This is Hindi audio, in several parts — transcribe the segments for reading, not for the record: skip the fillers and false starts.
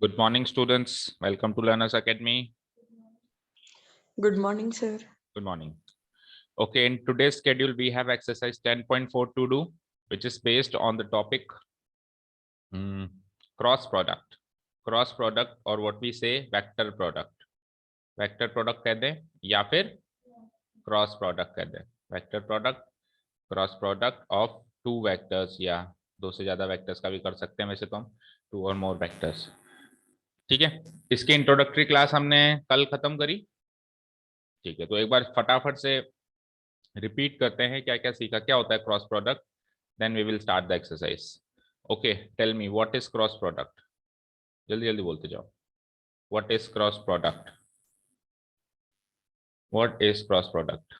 Good morning, students. Welcome to Learners Academy. Good morning, sir. Good morning. Okay, in today's schedule, we have exercise 10.4 to do, which is based on the topic cross product. Cross product or what we say vector product. Vector product कह दें या फिर cross product कह दें. Vector product, cross product of two vectors या दो से ज्यादा vectors का भी कर सकते हैं वैसे तो हम two or more vectors. ठीक है, इसकी इंट्रोडक्टरी क्लास हमने कल खत्म करी. ठीक है, तो एक बार फटाफट से रिपीट करते हैं क्या क्या सीखा, क्या होता है cross product, then we will start the exercise. Okay, tell me what is cross product. जल्दी जल्दी बोलते जाओ. What is cross product. What is cross product.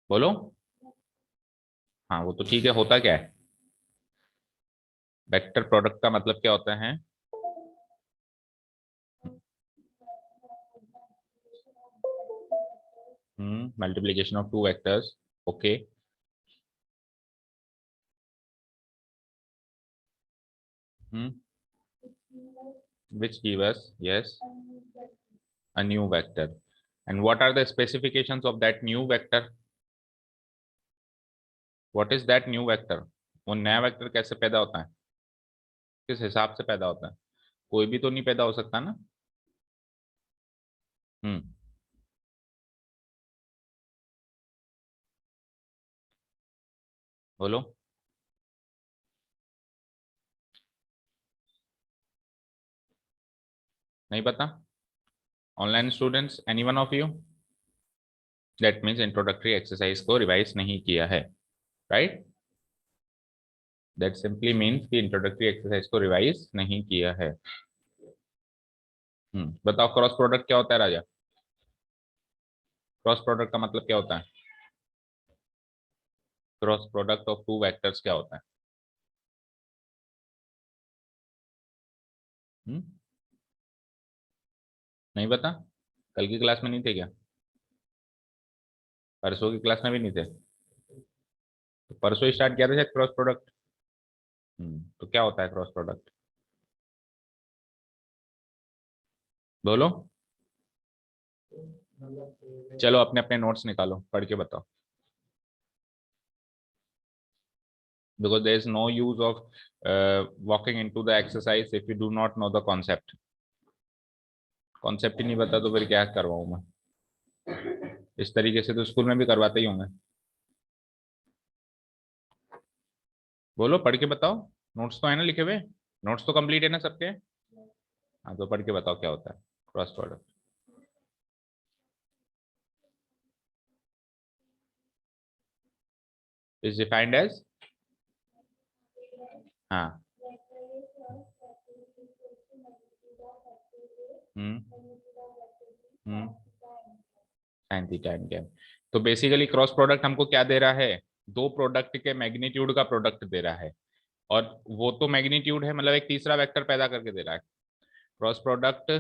बोलो. हाँ वो तो ठीक है, होता क्या है. वेक्टर प्रोडक्ट का मतलब क्या होता है. Multiplication of two vectors. Okay. which give us yes a new vector. And what are the specifications of that new vector. What is that new vector. वो नया वेक्टर कैसे पैदा होता है, किस हिसाब से पैदा होता है. कोई भी तो नहीं पैदा हो सकता ना. बोलो. नहीं पता. Online students, any one of you. That means introductory exercise को रिवाइज नहीं किया है, राइट. दैट सिंपली मीन्स कि इंट्रोडक्टरी एक्सरसाइज को रिवाइज नहीं किया है. बताओ क्रॉस प्रोडक्ट क्या होता है राजा. क्रॉस प्रोडक्ट का मतलब क्या होता है. Cross product of two vectors क्या होता है. नहीं पता. कल की क्लास में नहीं थे क्या. परसों की क्लास में भी नहीं थे. तो परसों ही स्टार्ट किया था शायद क्रॉस प्रोडक्ट. तो क्या होता है क्रॉस प्रोडक्ट. बोलो. चलो अपने अपने नोट्स निकालो, पढ़ के बताओ. Because there is no use of walking into the exercise if you do not know the concept. Concept ही नहीं पता तो फिर क्या करवाऊं मैं. इस तरीके से तो स्कूल में भी करवाते ही होंगे. बोलो, पढ़ के बताओ. नोट्स तो है ना लिखे हुए. नोट्स तो कंप्लीट है ना सबके. हाँ तो पढ़ के बताओ क्या होता है cross product. Is defined as. हाँ. Sine theta and can. तो बेसिकली क्रॉस प्रोडक्ट हमको क्या दे रहा है, दो प्रोडक्ट के मैग्नीट्यूड का प्रोडक्ट दे रहा है. और वो तो मैग्नीट्यूड है, मतलब एक तीसरा वेक्टर पैदा करके दे रहा है. Cross product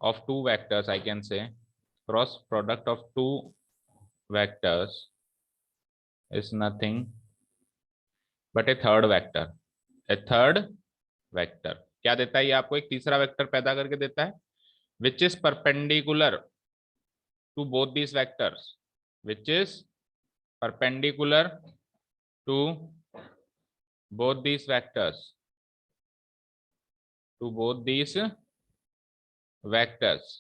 of two vectors, I can से cross product of two vectors is nothing but A third vector. A third vector क्या देता है, ये आपको एक तीसरा वेक्टर पैदा करके देता है, which is perpendicular to both these vectors, which is perpendicular to both these vectors, to both these vectors.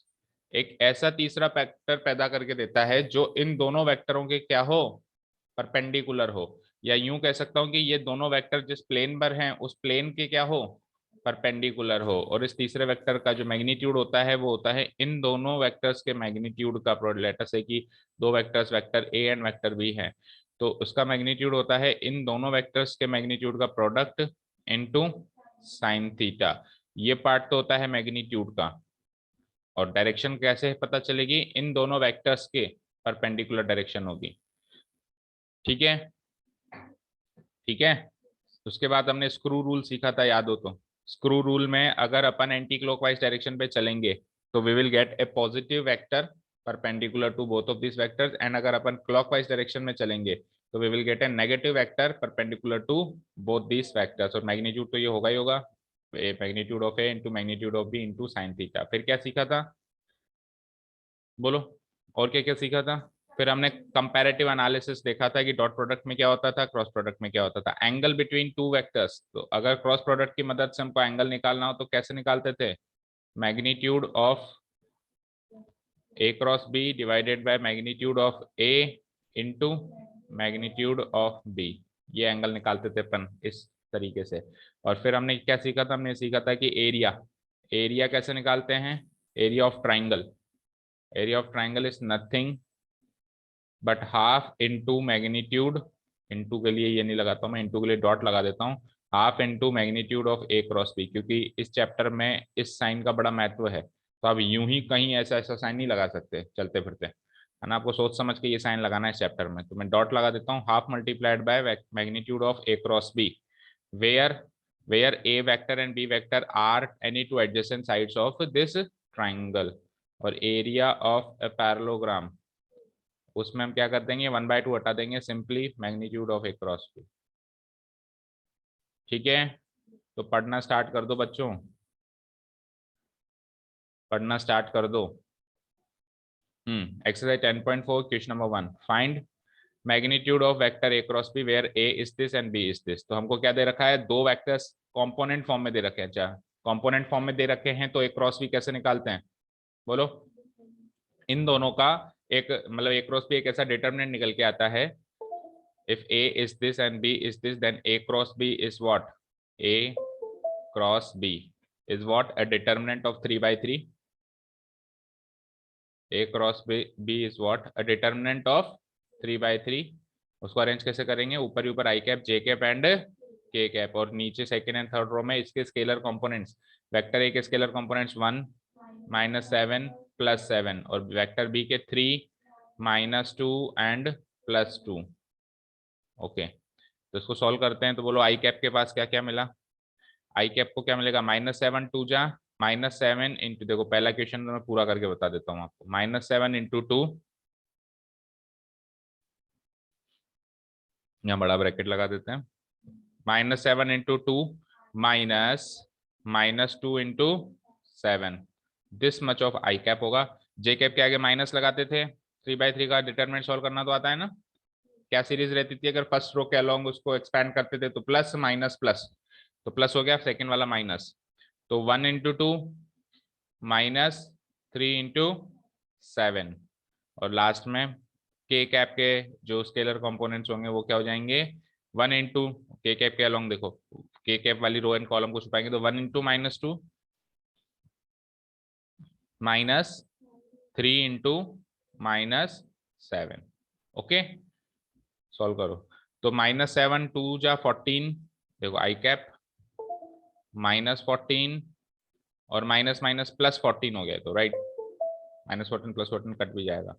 एक ऐसा तीसरा वेक्टर पैदा करके देता है जो इन दोनों वेक्टरों के क्या हो, परपेंडिकुलर हो. या यूं कह सकता हूं कि ये दोनों वेक्टर जिस प्लेन पर हैं उस प्लेन के क्या हो, परपेंडिकुलर हो. और इस तीसरे वेक्टर का जो मैग्नीट्यूड होता है वो होता है इन दोनों वेक्टर्स के मैग्नीट्यूड का प्रोडक्ट. लेटर से कि दो vectors vector A and vector B है, तो उसका मैग्नीट्यूड होता है इन दोनों वेक्टर्स के मैग्नीट्यूड का प्रोडक्ट इनटू साइन थीटा. ये पार्ट तो होता है मैग्नीट्यूड का. और डायरेक्शन कैसे पता चलेगी, इन दोनों वेक्टर्स के परपेंडिकुलर डायरेक्शन होगी. ठीक है. ठीक है. उसके बाद हमने स्क्रू रूल सीखा था, याद हो तो. स्क्रू रूल में अगर अपन एंटी क्लॉकवाइज डायरेक्शन पे चलेंगे तो we will get a positive vector perpendicular to both of this vectors. And अगर अपन क्लॉकवाइज डायरेक्शन में चलेंगे तो we will get a negative vector perpendicular to both this vectors. और मैग्नीट्यूड तो ये होगा ही होगा. Magnitude of A into magnitude of B into sine theta. फिर क्या सीखा था, बोलो, और क्या क्या सीखा था? फिर हमने कंपैरेटिव एनालिसिस देखा था कि डॉट प्रोडक्ट में क्या होता था, क्रॉस प्रोडक्ट में क्या होता था, एंगल बिटवीन टू वेक्टर्स। तो अगर क्रॉस प्रोडक्ट की मदद से हमको एंगल निकालना हो तो कैसे निकालते थे, magnitude of A cross B divided by magnitude of A into magnitude of B, ये एंगल निकालते थे अपन इस तरीके से। और फिर हमने क्या सीखा था, हमने सीखा था कि एरिया, एरिया कैसे निकालते हैं, area of triangle, area of triangle is nothing but half into magnitude, into के लिए ये नहीं लगाता हूँ मैं, इंटू के लिए डॉट लगा देता हूँ, half into magnitude of A cross B, क्योंकि इस चैप्टर में इस साइन का बड़ा महत्व है। तो आप यूं ही कहीं ऐसा ऐसा साइन नहीं लगा सकते चलते फिरते, है ना, आपको सोच समझ के ये साइन लगाना है इस चैप्टर में। तो मैं डॉट लगा देता हूँ, half multiplied by magnitude of A cross B, where where A vector and B vector are any two adjacent sides of this triangle. और एरिया ऑफ ए पैरेललोग्राम, उसमें हम क्या कर देंगे, 1/2 हटा देंगे, simply magnitude of A cross B. ठीक है, तो पढ़ना स्टार्ट कर दो बच्चों, पढ़ना स्टार्ट कर दो। Exercise 10.4 question number 1, find magnitude of vector A cross B where A is this and B is this. तो हमको क्या दे रखा है, दो वेक्टर्स कंपोनेंट फॉर्म में दे रखे हैं। अच्छा, कंपोनेंट फॉर्म में दे रखे हैं तो ए क्रॉस बी कैसे निकालते हैं, बोलो। इन दोनों का एक मतलब ए क्रॉस बी एक ऐसा डिटरमिनेंट निकल के आता है, if A is this and B is this, then A cross B is what? A cross B is what? A determinant of 3/3. A cross B is what? A determinant of 3/3. उसको अरेंज कैसे करेंगे, ऊपर ऊपर आई cap J cap and K cap, और नीचे सेकेंड एंड थर्ड रो में इसके स्केलर कंपोनेंट्स, वेक्टर ए के स्केलर कंपोनेंट्स 1 -7 +7, और वेक्टर बी के 3 -2 एंड +2। ओके, तो इसको सॉल्व करते हैं। तो बोलो आई कैप के पास क्या क्या मिला, आई कैप को क्या मिलेगा, -7 2 जा -7 इंटू, देखो पहला क्वेश्चन तो मैं पूरा करके बता देता हूँ आपको, -7 इंटू 2, यहाँ बड़ा ब्रैकेट लगा देते हैं, -7 into 2 minus -2 into 7, this much of I cap होगा। जे कैप के आगे माइनस लगाते थे, 3/3 का डिटरमिनेंट सॉल्व करना तो आता है ना, क्या सीरीज रहती थी, अगर फर्स्ट रो के अलोंग उसको एक्सपैंड करते थे तो प्लस माइनस प्लस, तो प्लस हो गया, सेकेंड वाला माइनस, तो 1 इंटू 2 -3 इंटू 7, और लास्ट में के कैप के जो स्केलर कंपोनेंट्स होंगे वो क्या हो जाएंगे, 1 इंटू के कैप के अलोंग, देखो के कैप वाली रो एंड कॉलम को छुपाएंगे तो 1 इंटू -2 -3 इंटू -7। ओके, सॉल्व करो। तो -7 2 जा 14, देखो आई कैप -14 और माइनस माइनस +14 हो गया, तो राइट, -14 +14 कट भी जाएगा।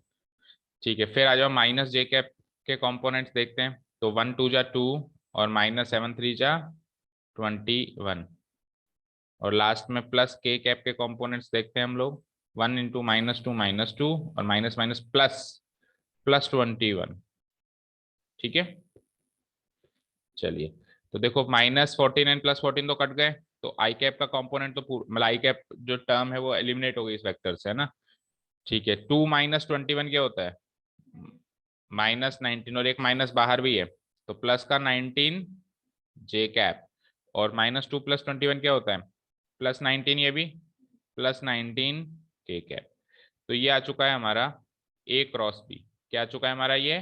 ठीक है, फिर आ जाओ माइनस जे कैप के कंपोनेंट्स देखते हैं। तो 1 2 जा 2 और -7 3 जा 21, और लास्ट में प्लस के कैप के कंपोनेंट्स देखते हैं हम लोग, 1 इंटू -2 और माइनस माइनस प्लस 21। ठीक है, चलिए, तो देखो -14 एंड +14 तो कट गए, तो आई कैप का कंपोनेंट तो मतलब आई कैप जो टर्म है वो एलिमिनेट हो गई इस वेक्टर से, है ना। ठीक है, 2 -21 क्या होता है, -19, और एक माइनस बाहर भी है, तो प्लस का 19 जे कैप, और -2 + 21 क्या होता है, +19, ये भी +19 के कैप। तो ये आ चुका है हमारा ए क्रॉस बी, क्या आ चुका है हमारा ये,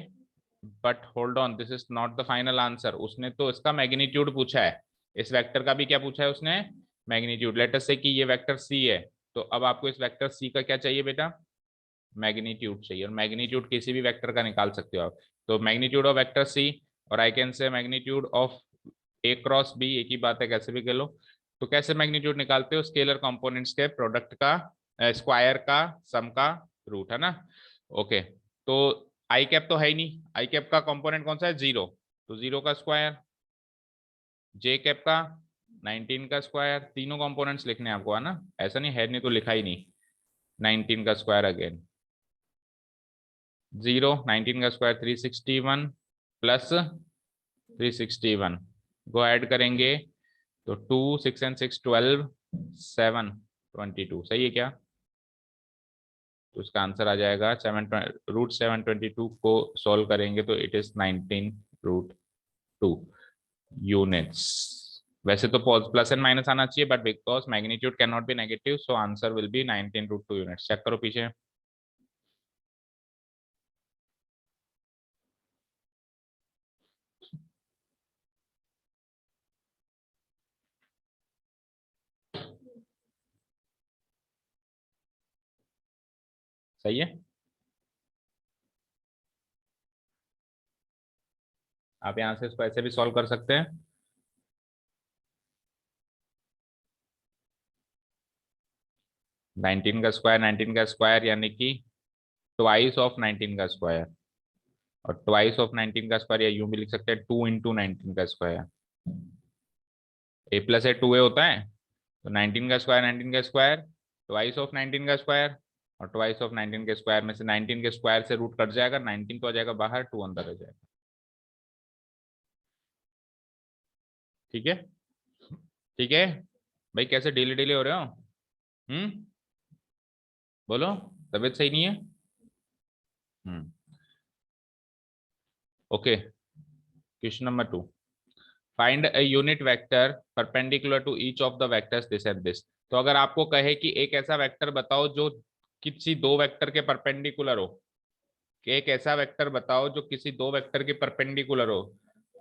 but hold on, this is not the final answer, उसने तो इसका मैग्नीट्यूड पूछा है, इस वेक्टर का भी क्या पूछा है उसने, मैग्नीट्यूड। लेट अस से कि ये वेक्टर सी है, तो अब आपको इस वेक्टर सी का क्या चाहिए बेटा, मैग्नीट्यूड चाहिए, और मैग्नीट्यूड किसी भी वेक्टर का निकाल सकते हो आप। तो मैग्नीट्यूड ऑफ वेक्टर सी, और I can say magnitude of A cross B, एक ही बात है, कैसे भी कर लो। तो कैसे मैग्नीट्यूड निकालते हो, स्केलर कंपोनेंट्स के प्रोडक्ट का, स्क्वायर का सम का रूट, है ना। ओके, तो आई कैप तो है ही नहीं, आई कैप का कंपोनेंट कौन सा है, 0, तो 0 का स्क्वायर, जे कैप का 19 का स्क्वायर, तीनों कंपोनेंट्स लिखने आपको, है ना, ऐसा नहीं है नहीं तो लिखा ही नहीं, 19 का स्क्वायर अगेन 0, 19 का स्क्वायर 361 + 361, को ऐड करेंगे तो 2 6 and 6 12 7 22 सही है क्या? तो उसका आंसर आ जाएगा 7√722 को सॉल्व करेंगे तो इट इज 19√2 यूनिट्स। वैसे तो प्लस एंड माइनस आना चाहिए, but because magnitude can not be negative, so answer will be 19√2 units. Check करो पीछे। सही है। आप यहां से इसको ऐसे भी सॉल्व कर सकते हैं। 19 का स्क्वायर यानी कि ट्वाइस ऑफ 19 का स्क्वायर, और ट्वाइस ऑफ 19 का स्क्वायर या यूं भी लिख सकते हैं 2 इंटू 19 का स्क्वायर। ए प्लस ए 2 ए होता है, तो 19 का स्क्वायर 19 का स्क्वायर, ट्वाइस ऑफ 19 का स्क्वायर, और ट्वाइस ऑफ 19 के स्क्वायर में से 19 के स्क्वायर से रूट कट जाएगा, 19 तो आ जाएगा बाहर, 2 अंदर आ जाएगा। ठीक है। ठीक है भाई, कैसे डेली डेली हो रहे हो? बोलो, तबीयत सही नहीं है? Hmm. Okay, question number 2, find a unit vector perpendicular to each of the vectors this and this. तो अगर आपको कहे कि एक ऐसा वेक्टर बताओ जो किसी दो वेक्टर के परपेंडिकुलर हो, कि एक ऐसा वेक्टर बताओ जो किसी दो वेक्टर के परपेंडिकुलर हो,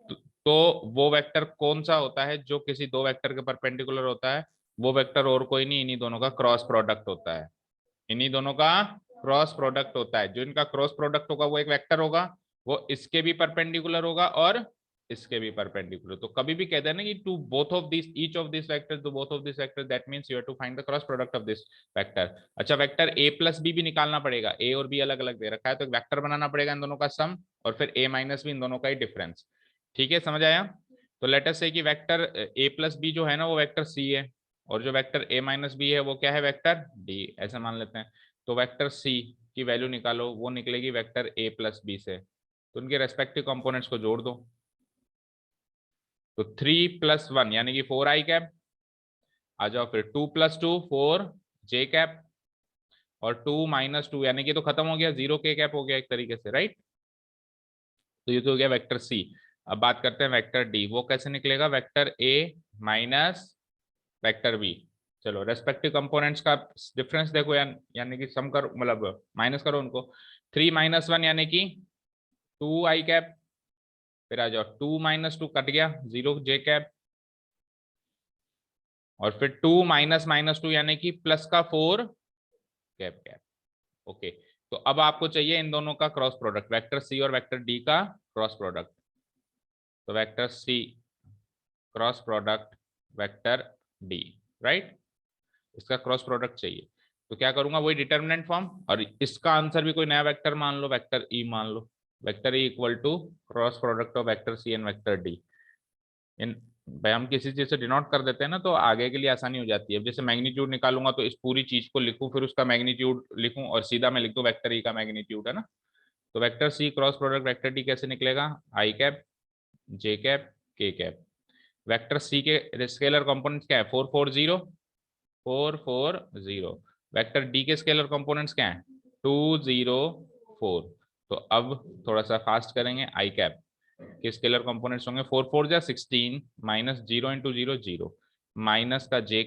तो, तो वो वेक्टर कौन सा होता है जो किसी दो वेक्टर के परपेंडिकुलर होता है? वो वेक्टर और कोई नहीं, इन्हीं दोनों का क्रॉस प्रोडक्ट होता है। इन्हीं दोनों का क्रॉस प्रोडक्ट होता है। जो इनका क्रॉस प्रोडक्ट होगा वो एक वेक्टर होगा, वो इसके भी परपेंडिकुलर होगा और इसके भी परपेंडिकुलर। तो कभी भी कहते हैं ना कि to both of this each of this vector, to both of this vector, that means you have to find the cross product of this vector. अच्छा, वेक्टर ए प्लस बी भी निकालना पड़ेगा, ए और बी अलग अलग दे रखा है, तो एक वेक्टर बनाना पड़ेगा इन दोनों का सम, और फिर ए माइनस बी इन दोनों का ही डिफरेंस। ठीक है, समझ आया? तो लेट अस से कि वेक्टर ए प्लस बी जो है ना वो वेक्टर सी है, और जो वेक्टर ए माइनस बी है वो क्या है? वेक्टर डी, ऐसे मान लेते हैं। तो वेक्टर सी की वैल्यू निकालो, वो निकलेगी वेक्टर ए प्लस बी से, तो उनके रेस्पेक्टिव कंपोनेंट्स को जोड़ दो। तो 3+1 यानी कि 4i कैप, आ जाओ फिर 2+2 4j कैप, और 2 - 2 यानी कि तो खत्म हो गया, 0k कैप हो गया एक तरीके से, राइट? तो ये तो हो गया वेक्टर सी। अब बात करते हैं वेक्टर डी, वो कैसे निकलेगा? Vector A minus vector B. चलो रेस्पेक्टिव कंपोनेंट्स का डिफरेंस देखो, यानी कि सम करो, मतलब माइनस करो उनको। 3 - 1 यानी कि 2i कैप, फिर आ जाओ 2 - 2 कट गया, 0j कैप, और फिर 2 - -2 यानी कि प्लस का 4 कैप। ओके, तो अब आपको चाहिए इन दोनों का क्रॉस प्रोडक्ट, वेक्टर सी और वेक्टर डी का क्रॉस प्रोडक्ट। तो vector C cross product vector D, right? इसका क्रॉस प्रोडक्ट चाहिए, तो क्या करूंगा? वही डिटर्मिनेंट फॉर्म, और इसका आंसर भी कोई नया वेक्टर मान लो, वेक्टर ई मान लो। Vector E equal to cross product of vector C and vector D. इन भाई हम किसी चीज से डिनोट कर देते हैं ना, तो आगे के लिए आसानी हो जाती है। जैसे मैग्नीट्यूड निकालूंगा तो इस पूरी चीज को लिखूं, फिर उसका मैग्नीट्यूड लिखूं, और सीधा मैं लिख दूं वेक्टर ई का मैग्नीट्यूड, है ना? तो vector C cross product vector D कैसे निकलेगा? i cap j cap k cap. Vector C के स्केलर कंपोनेंट्स क्या है? 4 4 0 4 4 0। वेक्टर डी के स्केलर कंपोनेंट्स क्या है? 2 0 4। तो अब थोड़ा सा फास्ट करेंगे, आई कैप के स्केलर कंपोनेंट्स होंगे 4 4 जा 16, -0 × 0 0, माइनस का जे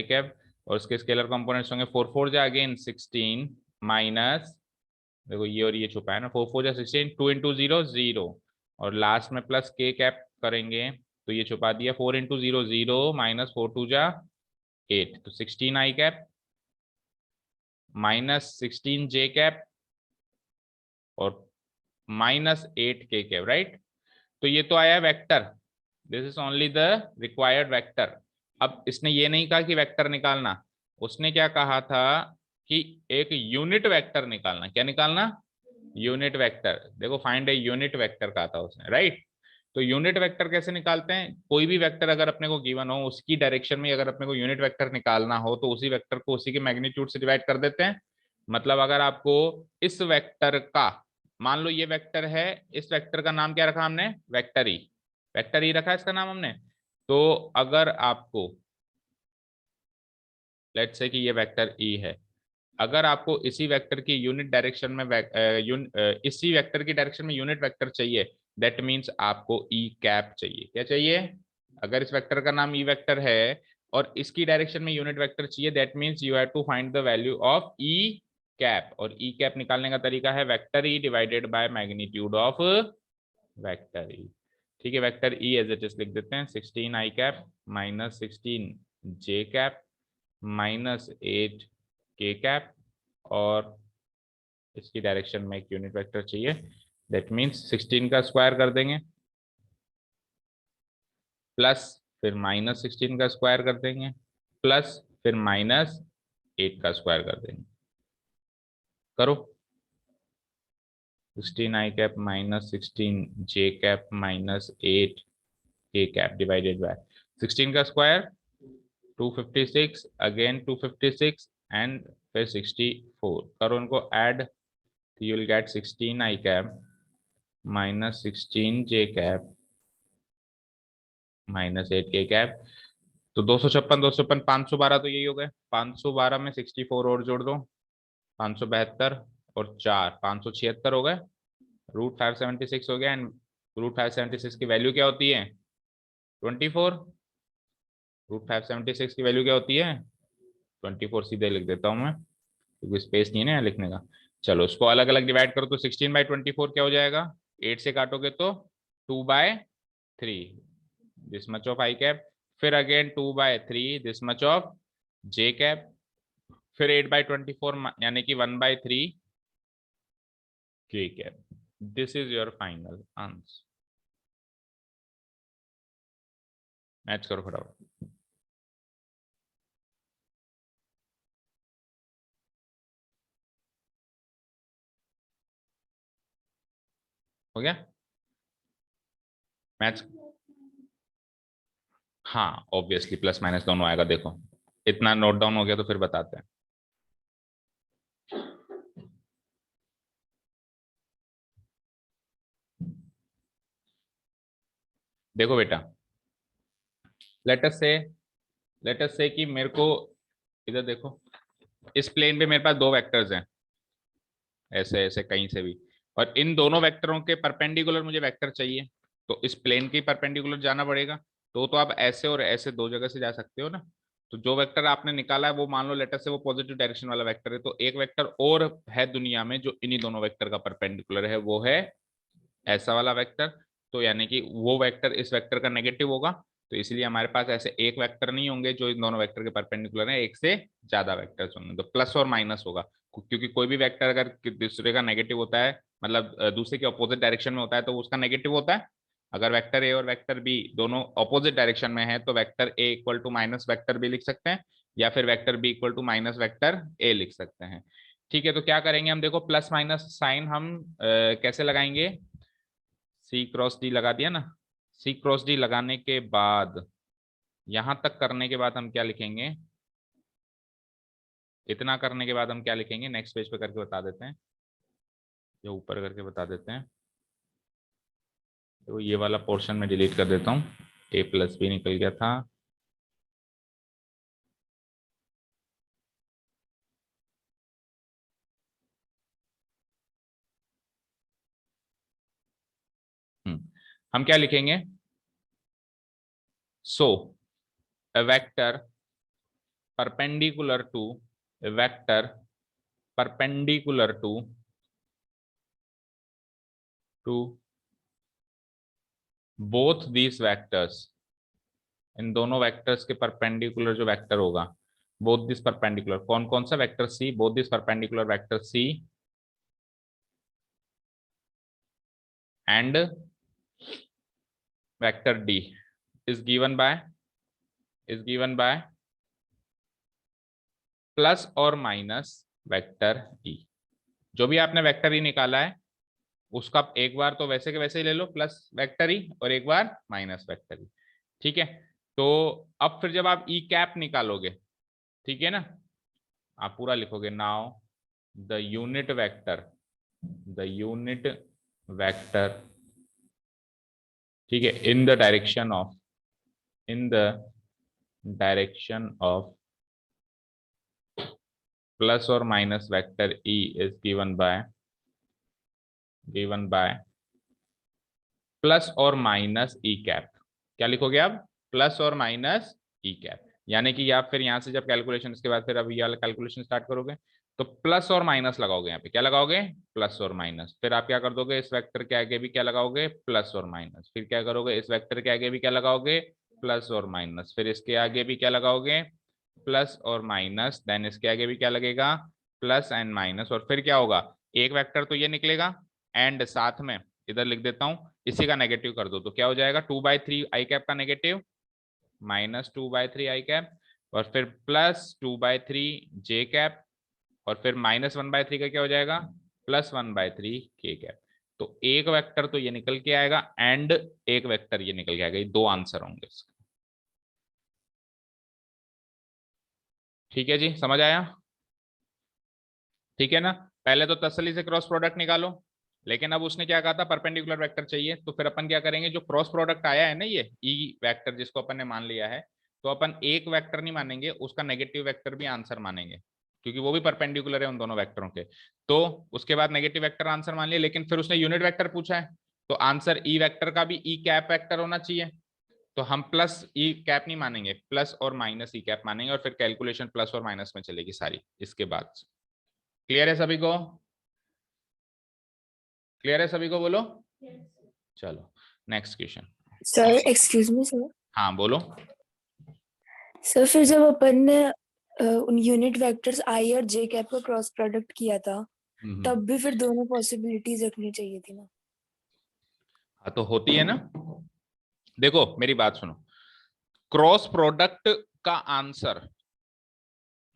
कैप, और उसके स्केलर कंपोनेंट्स होंगे 4 4 जा अगेन 16, माइनस, देखो ये और ये छुपा है ना, 4 4 जा 16, 2 × 0 0, और लास्ट में प्लस के कैप करेंगे, तो ये छुपा दिया 4 × 0 0, -4 2 जा 8, तो 16i कैप -16j कैप और -8k कैप, राइट? तो ये तो आया vector, this is only the required vector. अब इसने ये नहीं कहा कि वेक्टर निकालना, उसने क्या कहा था कि एक यूनिट वेक्टर निकालना। क्या निकालना? Unit vector. देखो फाइंड ए यूनिट वेक्टर कहा था उसने, राइट? तो यूनिट वेक्टर कैसे निकालते हैं? कोई भी वेक्टर अगर अपने को गिवन हो, उसकी डायरेक्शन में अगर अपने को यूनिट वेक्टर निकालना हो, तो उसी वेक्टर को उसी के मैग्नीट्यूड से डिवाइड कर देते हैं। मतलब अगर आपको इस वेक्टर का, मान लो ये वेक्टर है, इस वेक्टर का नाम क्या रखा हमने? Vector E. वेक्टर ई रखा इसका नाम हमने। तो अगर आपको लेट्स से कि ये वेक्टर ई है, अगर आपको इसी वेक्टर की यूनिट डायरेक्शन में इसी वेक्टर की डायरेक्शन में यूनिट वेक्टर चाहिए, दैट मीन्स आपको ई कैप चाहिए। क्या चाहिए? अगर इस वेक्टर का नाम ई वेक्टर है और इसकी डायरेक्शन में यूनिट वेक्टर चाहिए, that means you have to find the value of E cap. और ई कैप निकालने का तरीका है vector E divided by magnitude of vector E. ठीक है, vector E as it is लिख देते हैं, 16 I cap minus 16 J cap minus 8 K cap, और इसकी डायरेक्शन में एक यूनिट वेक्टर चाहिए, दैट मीन्स 16 का स्क्वायर कर देंगे प्लस फिर माइनस 16 का स्क्वायर कर देंगे प्लस फिर माइनस 8 का स्क्वायर कर देंगे। करो, 16 I cap minus 16 J cap minus 8 K cap divided by 16 का स्क्वायर 256, अगेन 256 एंड फिर 64। करो उनको add, you will get 16 I cap minus 16 J cap minus 8 K cap। तो 256 256 512 तो यही हो गए। 512 में 64 और जोड़ दो, 572 और 4 576 हो गए। रूट 576 हो गया, एंड रूट 576 की वैल्यू क्या होती है? 24। रूट 576 की वैल्यू क्या होती है? 24। सीधे लिख देता हूं मैं क्योंकि स्पेस नहीं है ना यहाँ लिखने का। चलो उसको अलग अलग डिवाइड करो तो 16/24 क्या हो जाएगा? 8 से काटोगे तो 2/3, this much of I cap. फिर again 2/3, this much of J cap. फिर 8/24 यानी कि 1/3 के cap. This is your final answer. Match करो फटाफट। हो गया मैच? हाँ ऑब्वियसली प्लस माइनस दोनों आएगा। देखो इतना नोट डाउन हो गया तो फिर बताते हैं। देखो बेटा, लेट अस से कि मेरे को इधर देखो, इस प्लेन पे मेरे पास दो वेक्टर्स हैं, ऐसे ऐसे कहीं से भी, और इन दोनों वेक्टरों के परपेंडिकुलर मुझे वेक्टर चाहिए, तो इस प्लेन के परपेंडिकुलर जाना पड़ेगा। तो आप ऐसे और ऐसे दो जगह से जा सकते हो ना। तो जो वेक्टर आपने निकाला है वो मान लो लेटर से वो पॉजिटिव डायरेक्शन वाला वेक्टर है, तो एक वेक्टर और है दुनिया में जो इन्हीं दोनों वेक्टर का परपेंडिकुलर है, वो है ऐसा वाला वेक्टर। तो यानी कि वो वेक्टर इस वेक्टर का नेगेटिव होगा, तो इसलिए हमारे पास ऐसे एक वेक्टर नहीं होंगे जो इन दोनों वेक्टर के परपेंडिकुलर है, एक से ज्यादा वेक्टर्स होंगे। तो प्लस और माइनस होगा, क्योंकि कोई भी वेक्टर अगर दूसरे का नेगेटिव होता है, मतलब दूसरे के अपोजिट डायरेक्शन में होता है, तो उसका नेगेटिव होता है। अगर वेक्टर ए और वेक्टर बी दोनों अपोजिट डायरेक्शन में है तो vector A equal to minus vector B लिख सकते हैं, या फिर vector B equal to minus vector A लिख सकते हैं। ठीक है, तो क्या करेंगे हम, देखो प्लस माइनस साइन हम कैसे लगाएंगे? सी क्रॉस डी लगा दिया ना। सी क्रॉस डी लगाने के बाद, यहां तक करने के बाद हम क्या लिखेंगे? इतना करने के बाद हम क्या लिखेंगे? नेक्स्ट पेज पे करके बता देते हैं, या ऊपर करके बता देते हैं। तो ये वाला पोर्शन में डिलीट कर देता हूँ, ए प्लस बी निकल गया था। हम क्या लिखेंगे? सो a vector perpendicular to a vector perpendicular to both these vectors, इन दोनों वेक्टर्स के परपेंडिकुलर जो वेक्टर होगा, बोथ दिस परपेंडिकुलर, कौन कौन सा vector? C, both this perpendicular vector C and vector D is given by plus और माइनस वेक्टर ई। जो भी आपने वेक्टर ई निकाला है उसका एक बार तो वैसे के वैसे ही ले लो, प्लस वेक्टर ई, और एक बार माइनस वेक्टर ई। ठीक है, तो अब फिर जब आप ई कैप निकालोगे, ठीक है ना, आप पूरा लिखोगे, नाउ द यूनिट वेक्टर, ठीक है, in the direction of in the direction of plus or minus vector E is given by plus और माइनस ई कैप। क्या लिखोगे आप? प्लस और माइनस ई कैप। यानी कि आप फिर यहां से जब कैलकुलेशन इसके बाद फिर अब ये वाला कैलकुलेशन स्टार्ट करोगे तो प्लस और माइनस लगाओगे। यहाँ पे क्या लगाओगे? प्लस और माइनस। फिर आप क्या कर दोगे? इस वेक्टर के आगे भी क्या लगाओगे? प्लस और माइनस। फिर क्या करोगे? इस वेक्टर के आगे भी क्या लगाओगे? प्लस और माइनस। फिर इसके आगे भी क्या लगाओगे? प्लस और माइनस। देन इसके आगे भी क्या लगेगा? Plus and minus. और फिर क्या होगा? एक वेक्टर तो ये निकलेगा एंड साथ में इधर लिख देता हूं इसी का नेगेटिव कर दो तो क्या हो जाएगा? 2/3 आई कैप का नेगेटिव माइनस 2/3 आई कैप और फिर प्लस 2/3 जे कैप और फिर माइनस 1/3 का क्या हो जाएगा? प्लस 1/3 के कैप। तो एक वेक्टर तो ये निकल के आएगा एंड एक वेक्टर ये निकल के आएगा। ये दो आंसर होंगे इसके। ठीक है जी, समझ आया? ठीक है ना? पहले तो तसल्ली से क्रॉस प्रोडक्ट निकालो, लेकिन अब उसने क्या कहा था? परपेंडिकुलर वेक्टर चाहिए। तो फिर अपन क्या करेंगे? जो क्रॉस प्रोडक्ट आया है ना, ये ई वेक्टर जिसको अपन ने मान लिया है, तो अपन एक वेक्टर नहीं मानेंगे, उसका नेगेटिव वेक्टर भी आंसर मानेंगे, क्योंकि वो भी परपेंडिकुलर है उन दोनों वेक्टरों के। तो उसके बाद नेगेटिव वेक्टर आंसर मान लिया, लेकिन फिर उसने यूनिट वेक्टर पूछा है, तो आंसर ई वेक्टर का भी ई कैप वेक्टर होना चाहिए। तो हम प्लस ई कैप नहीं मानेंगे, प्लस और माइनस ई कैप मानेंगे, और फिर कैलकुलेशन प्लस और माइनस में चलेगी सारी इसके बाद। क्लियर है सभी को? क्लियर है सभी को? बोलो। चलो next question. Sir excuse me sir. हाँ बोलो। सर फिर जब अपन ने उन यूनिट वेक्टर्स आई और जे कैप का क्रॉस प्रोडक्ट किया था, तब भी फिर दोनों पॉसिबिलिटीज रखनी चाहिए थी ना? हाँ तो होती है ना। देखो मेरी बात सुनो, क्रॉस प्रोडक्ट का आंसर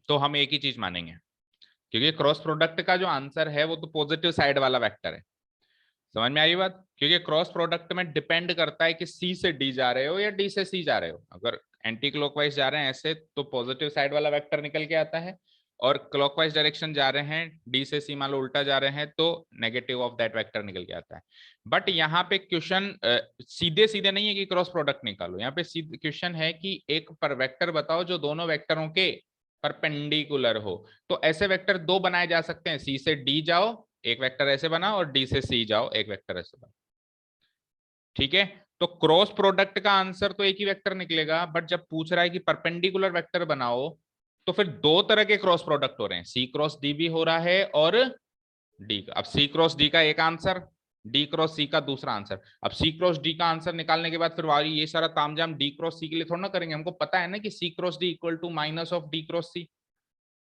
तो हम एक ही चीज मानेंगे, क्योंकि क्रॉस प्रोडक्ट का जो आंसर है वो तो पॉजिटिव साइड वाला वेक्टर है। समझ में आई बात? क्योंकि क्रॉस प्रोडक्ट में डिपेंड करता है कि सी से डी जा रहे हो या डी से सी जा रहे हो। अगर एंटी क्लॉकवाइज जा रहे हैं ऐसे तो पॉजिटिव साइड वाला वेक्टर निकल के आता है, और क्लॉकवाइज डायरेक्शन जा रहे हैं डी से सी, मान लो उल्टा जा रहे हैं, तो नेगेटिव ऑफ दैट वेक्टर निकल के आता है। बट यहाँ पे क्वेश्चन सीधे सीधे नहीं है कि क्रॉस प्रोडक्ट निकालो। यहाँ पे क्वेश्चन है कि एक पर वेक्टर बताओ जो दोनों वेक्टरों के परपेंडिकुलर हो। तो ऐसे वेक्टर दो बनाए जा सकते हैं, सी से डी जाओ एक वेक्टर ऐसे बना, और डी से सी जाओ एक वेक्टर ऐसे बना। ठीक है, तो क्रॉस प्रोडक्ट का आंसर तो एक ही वेक्टर निकलेगा, बट जब पूछ रहा है कि परपेंडिकुलर वेक्टर बनाओ तो फिर दो तरह के क्रॉस प्रोडक्ट हो रहे हैं, सी क्रॉस डी भी हो रहा है और डी। अब सी क्रॉस डी का एक आंसर, डी क्रॉस सी का दूसरा आंसर। अब सी क्रॉस डी का आंसर निकालने के बाद फिर ये सारा तामझाम डी क्रॉस सी के लिए थोड़ा ना करेंगे। हमको पता है ना कि C cross D equal to minus of D cross C.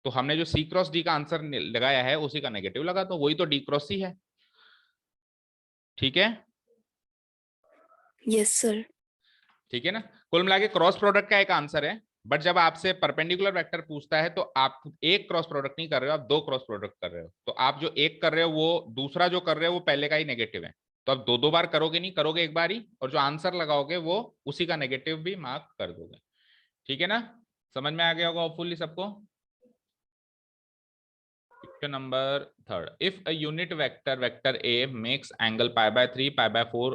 तो हमने जो सी क्रॉस डी का आंसर लगाया है उसी का नेगेटिव लगा, तो वही तो डी क्रॉस सी है। ठीक है? Yes sir. ठीक है ना? कुल मिला के क्रॉस प्रोडक्ट का एक आंसर है, बट जब आपसे परपेंडिकुलर वेक्टर पूछता है तो आप एक क्रॉस प्रोडक्ट नहीं कर रहे हो, आप दो क्रॉस प्रोडक्ट कर रहे हो। तो आप जो एक कर रहे हो वो दूसरा जो कर रहे हो वो पहले का ही नेगेटिव है, तो आप दो दो बार करोगे नहीं, करोगे एक बार ही, और जो आंसर लगाओगे वो उसी का नेगेटिव भी मार्क कर दोगे। ठीक है ना? समझ में आ गया होगा होपफुली सबको। Question number 3. If a unit vector vector A makes angle pi/3 pi/4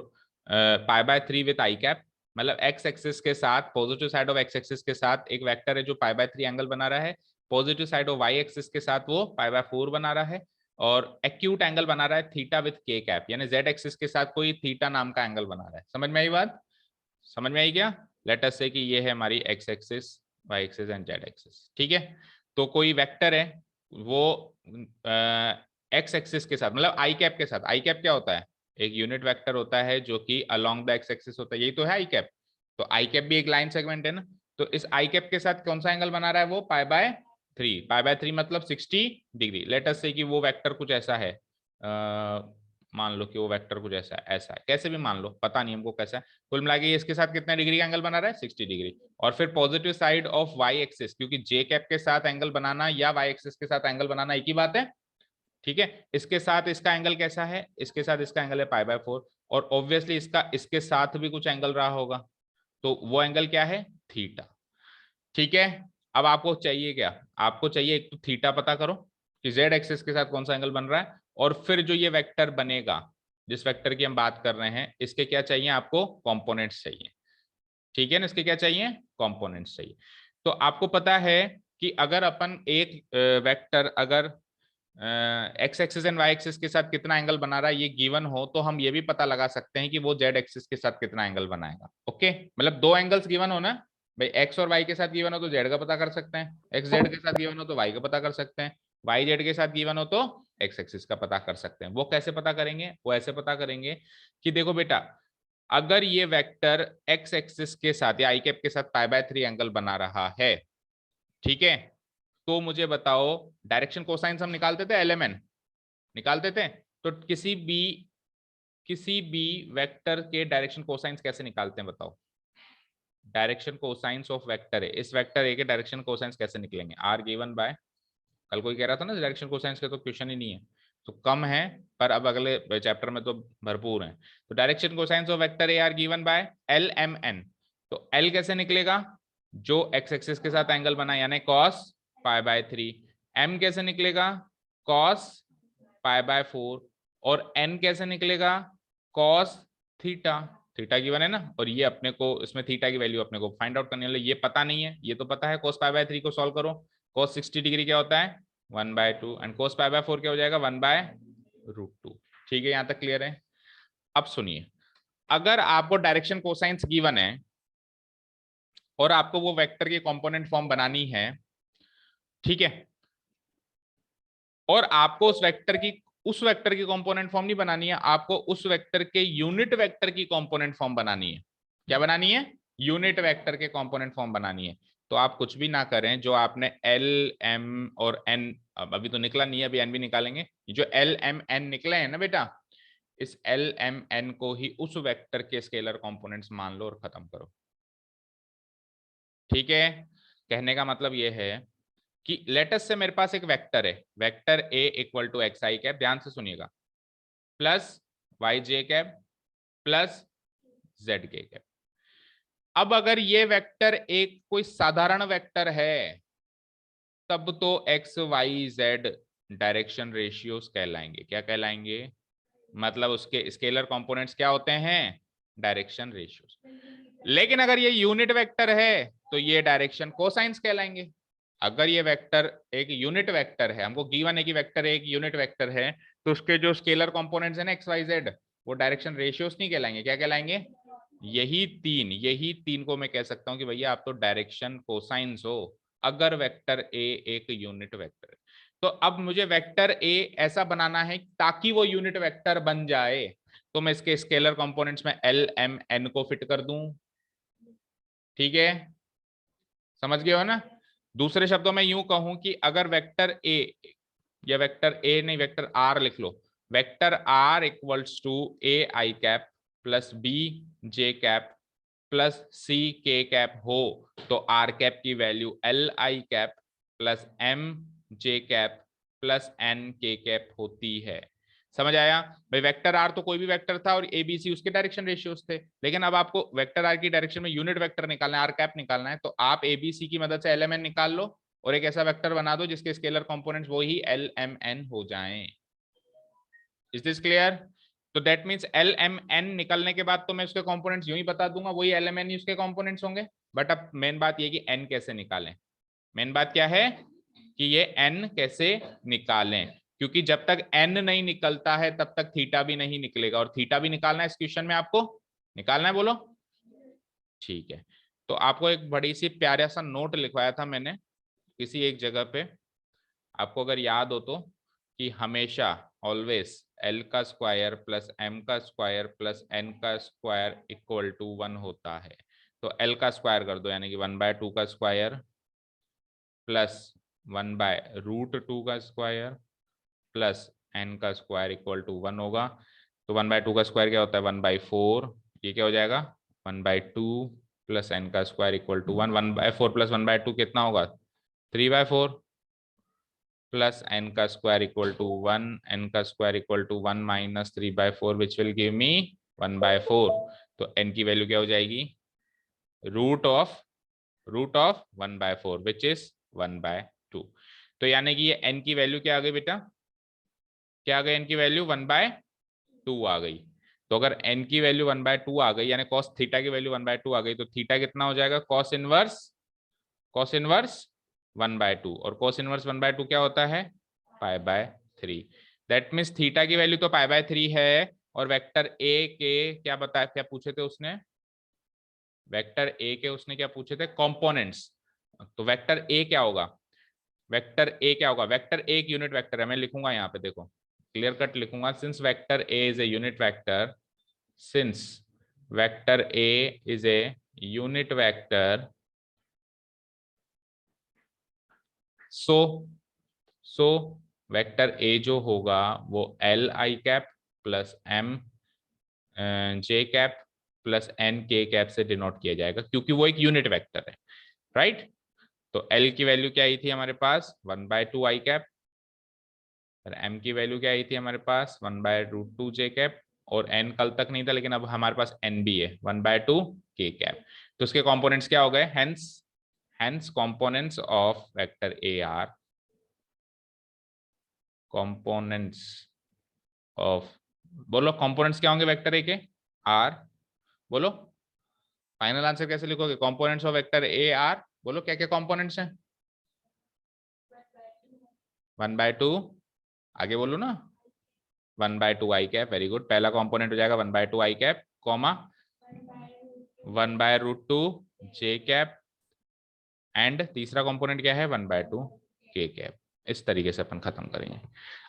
pi/3 with I cap, मतलब x एक्सिस के साथ positive side of x axis के साथ एक वेक्टर है जो pi/3 एंगल बना रहा है, positive side of y axis के साथ वो pi/4 बना रहा है, और एक्यूट एंगल बना रहा है थीटा विथ k कैप, यानी z एक्सिस के साथ कोई थीटा नाम का एंगल बना रहा है। समझ में आई बात? समझ में आई क्या? लेट अस से कि ये है हमारी x axis, y axis and z axis. ठीक है, तो कोई वेक्टर है वो एक्स एक्सिस के साथ, मतलब आई कैप के साथ। आई कैप क्या होता है? एक यूनिट वेक्टर होता है जो कि अलोंग द एक्स एक्सिस होता है, यही तो है आई कैप। तो आई कैप भी एक लाइन सेगमेंट है ना, तो इस आई कैप के साथ कौन सा एंगल बना रहा है वो? pi/3। pi/3 मतलब 60 डिग्री। लेट अस से कि वो वेक्टर कुछ ऐसा है, मान लो कि वो वेक्टर कुछ ऐसा है, ऐसा है, कैसे भी मान लो, पता नहीं हमको कैसा है। कुल मिला के इसके साथ कितने डिग्री का एंगल बना रहा है? 60 डिग्री। और फिर positive side of Y axis, क्योंकि जे कैप के साथ एंगल बनाना या वाई एक्सिस के साथ एंगल बनाना एक ही बात है। ठीक है, इसके साथ इसका एंगल कैसा है? इसके साथ इसका एंगल है pi/4, और ऑब्वियसली इसका इसके साथ भी कुछ एंगल रहा होगा, तो वो एंगल क्या है? थीटा। ठीक है, अब आपको चाहिए क्या? आपको चाहिए एक तो थीटा पता करो कि जेड एक्सिस के साथ कौन सा एंगल बन रहा है, और फिर जो ये वेक्टर बनेगा जिस वेक्टर की हम बात कर रहे हैं इसके क्या चाहिए आपको? कंपोनेंट्स चाहिए। ठीक है ना, इसके क्या चाहिए, कंपोनेंट्स चाहिए। तो आपको पता है कि अगर अपन एक वेक्टर अगर X axis and Y axis के साथ कितना एंगल बना रहा है ये गिवन हो, तो हम ये भी पता लगा सकते हैं कि वो जेड एक्सिस के साथ कितना एंगल बनाएगा। ओके, मतलब दो एंगल्स गिवन हो ना भाई, एक्स और वाई के साथ गिवन हो तो जेड का पता कर सकते हैं, एक्स जेड के साथ गिवन हो तो वाई का पता कर सकते हैं, वाई जेड के साथ गिवन हो तो एक्स एक्सिस का पता कर सकते हैं। वो कैसे पता करेंगे, वो ऐसे पता करेंगे कि देखो बेटा, अगर ये वेक्टर एक्स एक्सिस के साथ या आई कैप के साथ π/3 एंगल बना रहा है, ठीक है, तो मुझे बताओ डायरेक्शन कोसाइंस हम निकालते थे, LMN निकालते थे, तो किसी भी वेक्टर के डायरेक्शन कोसाइंस कैसे निकालते हैं बताओ। डायरेक्शन कोसाइंस ऑफ वेक्टर है, इस वेक्टर ए के डायरेक्शन कोसाइंस कैसे निकलेंगे, आर गिवन बाय, कल कोई कह रहा था ना डायरेक्शन कोसाइंस के तो क्वेश्चन ही नहीं है, तो कम है, पर अब अगले चैप्टर में तो भरपूर है। तो direction cosines of vector A R given by LMN। तो L कैसे निकलेगा, जो एक्स एक्सिस के साथ एंगल बना यानी cos π/3। M कैसे निकलेगा, cos π/4। और N कैसे निकलेगा, cos थीटा, थीटा गिवन है ना, और ये अपने को इसमें थीटा की वैल्यू अपने को फाइंड आउट करने वाले, ये पता नहीं है, ये तो पता है cos π/3 को सॉल्व करो, cos 60 डिग्री क्या होता है 1/2 एंड cos π/4 क्या हो जाएगा 1/√2। ठीक है, यहां तक क्लियर है। अब सुनिए, अगर आपको डायरेक्शन कोसाइंस गिवन है और आपको वो वेक्टर की कंपोनेंट फॉर्म बनानी है, ठीक है, और आपको उस वेक्टर की कंपोनेंट फॉर्म नहीं बनानी है, आपको उस वेक्टर के यूनिट वेक्टर की कंपोनेंट फॉर्म बनानी है। क्या बनानी है, यूनिट वेक्टर के कंपोनेंट फॉर्म बनानी है। तो आप कुछ भी ना करें, जो आपने L M और N, अभी तो निकला नहीं है, अभी N भी निकालेंगे, जो L M N निकले हैं ना बेटा, इस L M N को ही उस वेक्टर के स्केलर कंपोनेंट्स मान लो और खत्म करो। ठीक है, कहने का मतलब ये है कि लेटस से मेरे पास एक वेक्टर है, vector A equal to X I cap, ध्यान से सुनिएगा, plus Y J cap plus Z K cap. अब अगर ये वेक्टर एक कोई साधारण वेक्टर है, तब तो X Y Z direction ratios कहलाएंगे। क्या कहलाएंगे, मतलब उसके स्केलर कंपोनेंट्स क्या होते हैं, डायरेक्शन रेशियोज। लेकिन अगर ये यूनिट वेक्टर है तो ये डायरेक्शन कोसाइंस कहलाएंगे। अगर ये वेक्टर एक यूनिट वेक्टर है, हमको गिवन है कि वेक्टर एक यूनिट वेक्टर है, तो उसके जो स्केलर कंपोनेंट्स है ना एक्स वाई जेड, वो डायरेक्शन रेशियोज नहीं कहलाएंगे, क्या कहलाएंगे, यही तीन को मैं कह सकता हूं कि भैया आप तो डायरेक्शन कोसाइंस हो, अगर वेक्टर ए एक यूनिट वेक्टर है। तो अब मुझे वेक्टर ए ऐसा बनाना है ताकि वो यूनिट वेक्टर बन जाए, तो मैं इसके स्केलर कंपोनेंट्स में L M N को फिट कर दूं। ठीक है, समझ गए हो ना। दूसरे शब्दों में यूं कहूं कि अगर वेक्टर ए, या वेक्टर ए नहीं वेक्टर आर लिख लो, vector R equals to A I cap plus B J cap plus C K cap हो, तो आर कैप की value L I cap plus M J cap plus N K cap होती है। समझ आया भाई, वेक्टर आर तो कोई भी वेक्टर था और एबीसी उसके डायरेक्शन रेशियोज थे, लेकिन अब आपको वेक्टर आर की डायरेक्शन में यूनिट वेक्टर निकालना है, आर कैप निकालना है, तो आप एबीसी की मदद से LMN निकाल लो और एक ऐसा वेक्टर बना दो जिसके स्केलर कंपोनेंट्स वो ही LMN हो जाएं। Is this clear. तो दैट मींस LMN निकलने के बाद तो मैं उसके कंपोनेंट्स यूं ही बता दूंगा, वही LMN ही उसके कंपोनेंट्स होंगे। बट अब मेन बात ये कि n कैसे निकालें, मेन बात क्या है कि ये n कैसे निकालें, क्योंकि जब तक n नहीं निकलता है तब तक थीटा भी नहीं निकलेगा, और थीटा भी निकालना है इस क्वेश्चन में, आपको निकालना है, बोलो। ठीक है, तो आपको एक बड़ी सी प्यारा सा नोट लिखवाया था मैंने किसी एक जगह पे, आपको अगर याद हो तो, कि हमेशा ऑलवेज L का स्क्वायर प्लस M का स्क्वायर प्लस N का स्क्वायर इक्वल टू 1 होता है। तो L का स्क्वायर कर दो, यानी कि 1/2 का स्क्वायर प्लस 1/√2 का स्क्वायर प्लस N का स्क्वायर इक्वल टू 1 होगा। तो 1/2 का स्क्वायर क्या होता है 1/4, ये क्या हो जाएगा 1/2 प्लस N का स्क्वायर इक्वल टू 1, 1/4 प्लस 1/2 कितना होगा 3/4 प्लस n का स्क्वायर इक्वल टू 1, n का square equal to 1 minus 3/4 which will give me 1/4। तो n की वैल्यू क्या हो जाएगी रूट ऑफ 1/4 विच इज 1/2। तो यानी कि ये n की वैल्यू क्या आ गई बेटा, क्या आ गई n की वैल्यू 1/2 आ गई। तो अगर n की वैल्यू 1/2 आ गई, यानी cos थीटा की वैल्यू 1/2 आ गई, तो थीटा कितना हो जाएगा, cos इनवर्स 1/2, और cos इनवर्स 1/2 क्या होता है, π/3। दैट मीन्स थीटा की वैल्यू तो π/3 है, और वेक्टर ए के क्या बताया, क्या पूछे थे उसने, वेक्टर ए के उसने क्या पूछे थे, कंपोनेंट्स। तो वेक्टर ए क्या होगा, वेक्टर ए क्या होगा, वेक्टर ए एक यूनिट वेक्टर है, मैं लिखूंगा यहाँ पे, देखो क्लियर कट लिखूंगा, since vector A is a unit vector, since vector A is a unit vector, so vector A जो होगा वो L I cap plus M J cap plus N K cap से डिनोट किया जाएगा, क्योंकि वो एक यूनिट वेक्टर है, राइट। तो एल की वैल्यू क्या आई थी हमारे पास, 1/2 आई कैप, और एम की वैल्यू क्या आई थी हमारे पास, 1/√2 जे कैप, और एन कल तक नहीं था लेकिन अब हमारे पास एन भी है, 1/2 के कैप। तो उसके कंपोनेंट्स क्या हो गए, hence components of vector A R, components of, बोलो कंपोनेंट्स क्या होंगे वेक्टर ए के, आर, बोलो फाइनल आंसर कैसे लिखोगे, components of vector A R, बोलो क्या क्या कंपोनेंट्स हैं, 1/2, आगे बोलो ना, 1/2 आई कैप, वेरी गुड, पहला कंपोनेंट हो जाएगा 1/2 I cap, comma 1/√2 J cap, and तीसरा कंपोनेंट क्या है, 1/2 के कैप। इस तरीके से अपन खत्म करेंगे।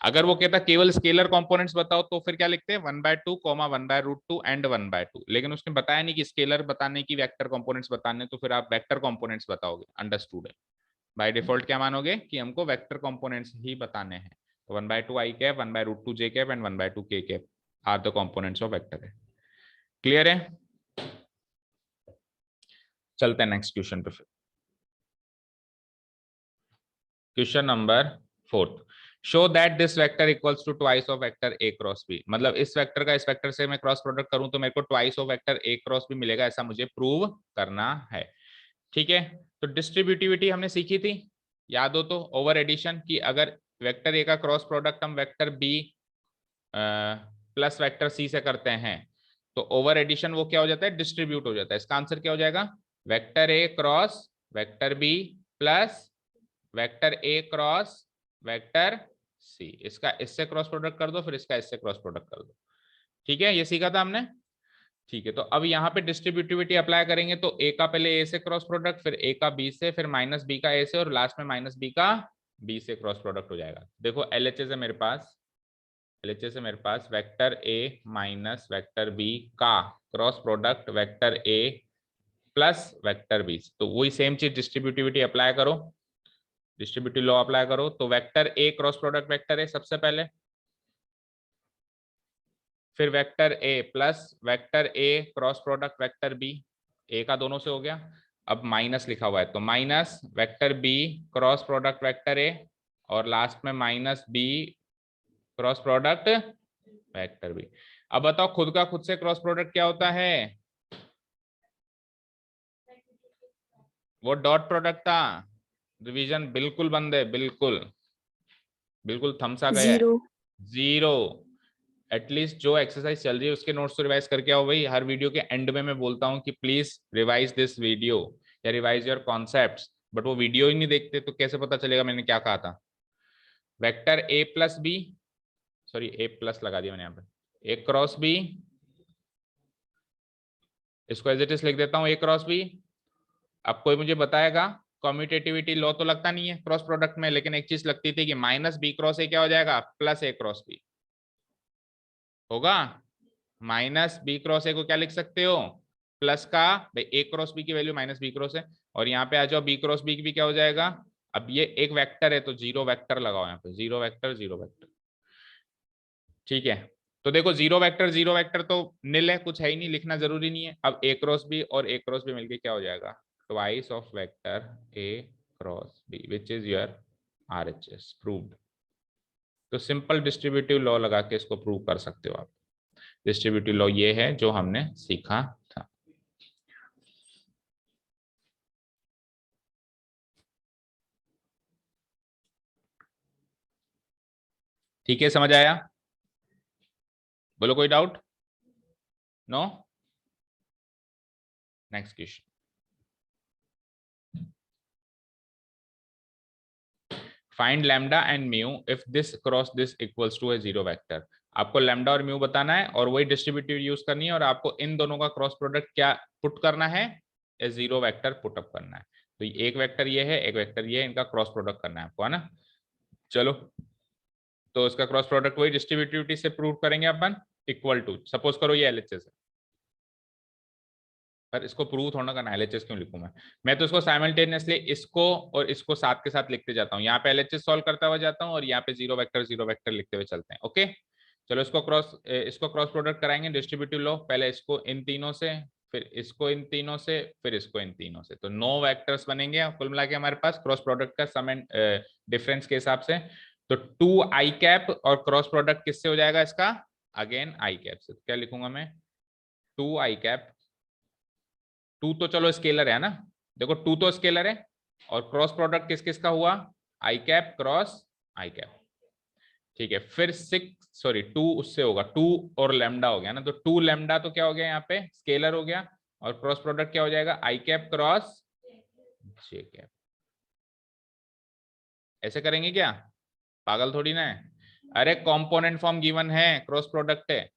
अगर वो कहता केवल स्केलर कंपोनेंट्स बताओ तो फिर क्या लिखते हैं, 1/2 कॉमा 1/√2 एंड 1/2, लेकिन उसने बताया नहीं कि स्केलर बताने की वेक्टर कंपोनेंट्स बताने, तो फिर आप वेक्टर कंपोनेंट्स बताओगे, अंडरस्टूड है। बाय डिफॉल्ट क्या मानोगे कि हमको वेक्टर कंपोनेंट्स ही बताने हैं, तो 1/2 I cap, 1/√2 J cap and 1/2 K cap are the components of vector है। क्लियर है, चलते हैं नेक्स्ट क्वेश्चन पे फिर। Question number 4, show that this vector equals to twice of vector A cross B, मतलब इस वेक्टर का इस वेक्टर से मैं क्रॉस प्रोडक्ट करूं तो मेरे को twice of vector A cross B मिलेगा, ऐसा मुझे प्रूव करना है। ठीक है, तो डिस्ट्रीब्यूटिविटी हमने सीखी थी, याद हो तो, ओवर एडिशन की, अगर वेक्टर ए का क्रॉस प्रोडक्ट हम vector B plus vector C से करते हैं तो ओवर एडिशन वो क्या हो जाता है, डिस्ट्रीब्यूट हो जाता है। इसका आंसर क्या हो जाएगा, vector A cross vector B plus vector A cross vector C, इसका इससे क्रॉस प्रोडक्ट कर दो, फिर इसका इससे क्रॉस प्रोडक्ट कर दो। ठीक है, ये सीखा था हमने। ठीक है, तो अब यहाँ पे डिस्ट्रीब्यूटिविटी अप्लाई करेंगे, तो ए का पहले ए से क्रॉस प्रोडक्ट, फिर ए का बी से, फिर माइनस बी का ए से, और लास्ट में माइनस बी का बी से क्रॉस प्रोडक्ट हो जाएगा। देखो एलएचएस है मेरे पास, एलएचएस है मेरे पास, vector A minus vector B का cross product vector A plus vector B, तो वही सेम चीज डिस्ट्रीब्यूटिविटी अप्लाई करो, डिस्ट्रीब्यूटिव लॉ अप्लाई करो। तो vector A cross product vector A सबसे पहले, फिर vector A plus vector A cross product vector B, A का दोनों से हो गया, अब माइनस लिखा हुआ है तो minus vector B cross product vector A, और लास्ट में minus B cross product vector B. अब बताओ खुद का खुद से क्रॉस प्रोडक्ट क्या होता है, वो डॉट प्रोडक्ट था, रिवीजन बिल्कुल बंद है, बिल्कुल बिल्कुल थम्स आ गया है, 0 जीरो। एटलीस्ट जो एक्सरसाइज चल रही है उसके नोट्स तो रिवाइज करके आओ भाई। हर वीडियो के एंड में मैं बोलता हूँ कि प्लीज रिवाइज दिस वीडियो या रिवाइज योर कॉन्सेप्ट्स, बट वो वीडियो ही नहीं देखते तो कैसे पता चलेगा मैंने क्या कहा था। Vector A plus B, sorry A plus लगा दिया मैंने यहाँ पे, ए क्रॉस बी, इसको एज इट इज लिख देता हूँ ए क्रॉस बी। अब कोई मुझे बताएगा, कम्यूटेटिविटी लॉ तो लगता नहीं है क्रॉस प्रोडक्ट में, लेकिन एक चीज लगती थी कि माइनस बी क्रॉस ए क्या हो जाएगा, प्लस ए क्रॉस बी होगा। माइनस बी क्रॉस ए को क्या लिख सकते हो, प्लस का, भाई ए क्रॉस बी की वैल्यू माइनस बी क्रॉस है, और यहाँ पे आ जाओ बी क्रॉस बी भी क्या हो जाएगा, अब ये एक वेक्टर है तो जीरो वेक्टर लगाओ यहाँ पे, जीरो वेक्टर जीरो वेक्टर। ठीक है, तो देखो जीरो वेक्टर तो निल है, कुछ है ही नहीं, लिखना जरूरी नहीं है। अब ए क्रॉस बी और ए क्रॉस बी मिलके क्या हो जाएगा, twice of vector A cross B which is your RHS proved. तो सिंपल डिस्ट्रीब्यूटिव लॉ लगा के इसको प्रूव कर सकते हो आप। डिस्ट्रीब्यूटिव लॉ ये है जो हमने सीखा था। ठीक है, समझ आया, बोलो कोई doubt. No? Next question, find lambda and mu if this cross this equals to a zero vector. आपको लैम्डा और म्यू बताना है और वही डिस्ट्रीब्यूटिव यूज करनी है और आपको इन दोनों का क्रॉस प्रोडक्ट क्या पुट करना है, ए जीरो वेक्टर पुटअप करना है। तो एक वेक्टर ये है, एक वेक्टर ये है, इनका क्रॉस प्रोडक्ट करना है आपको, है ना? चलो, तो इसका क्रॉस प्रोडक्ट वही डिस्ट्रीब्यूटिविटी से प्रूव करेंगे अपन, इक्वल टू, सपोज करो ये एलएचएस है, पर इसको प्रूव थोड़ा करना, एलएचएस क्यों लिखूं मैं तो इसको साइमल्टेनियसली इसको और इसको साथ के साथ लिखते जाता हूँ। यहाँ पे एलएचएस सॉल्व करता हुआ जाता हूँ और यहाँ पे जीरो वेक्टर लिखते हुए चलते हैं। ओके, चलो इसको क्रॉस प्रोडक्ट कराएंगे डिस्ट्रीब्यूटिव लो, पहले इसको इन तीनों से, फिर इसको इन तीनों से, फिर इसको इन तीनों से, तो 9 वेक्टर्स बनेंगे कुल मिला के हमारे पास क्रॉस प्रोडक्ट का सम एंड डिफरेंस के हिसाब से। तो 2 आई कैप और क्रॉस प्रोडक्ट किससे हो जाएगा इसका, अगेन आई कैप से। क्या लिखूंगा मैं, 2 आई कैप, 2 तो चलो स्केलर है ना, देखो 2 तो स्केलर है, और क्रॉस प्रोडक्ट किस किस का हुआ, आई कैप क्रॉस आई कैप, ठीक है। फिर 2 उससे होगा, 2 और लैम्डा हो गया ना, तो 2 लैम्डा तो क्या हो गया यहाँ पे स्केलर हो गया, और क्रॉस प्रोडक्ट क्या हो जाएगा, आई कैप क्रॉस जे कैप। ऐसे करेंगे क्या, पागल थोड़ी ना है, अरे कंपोनेंट फॉर्म गिवन है, क्रॉस प्रोडक्ट है,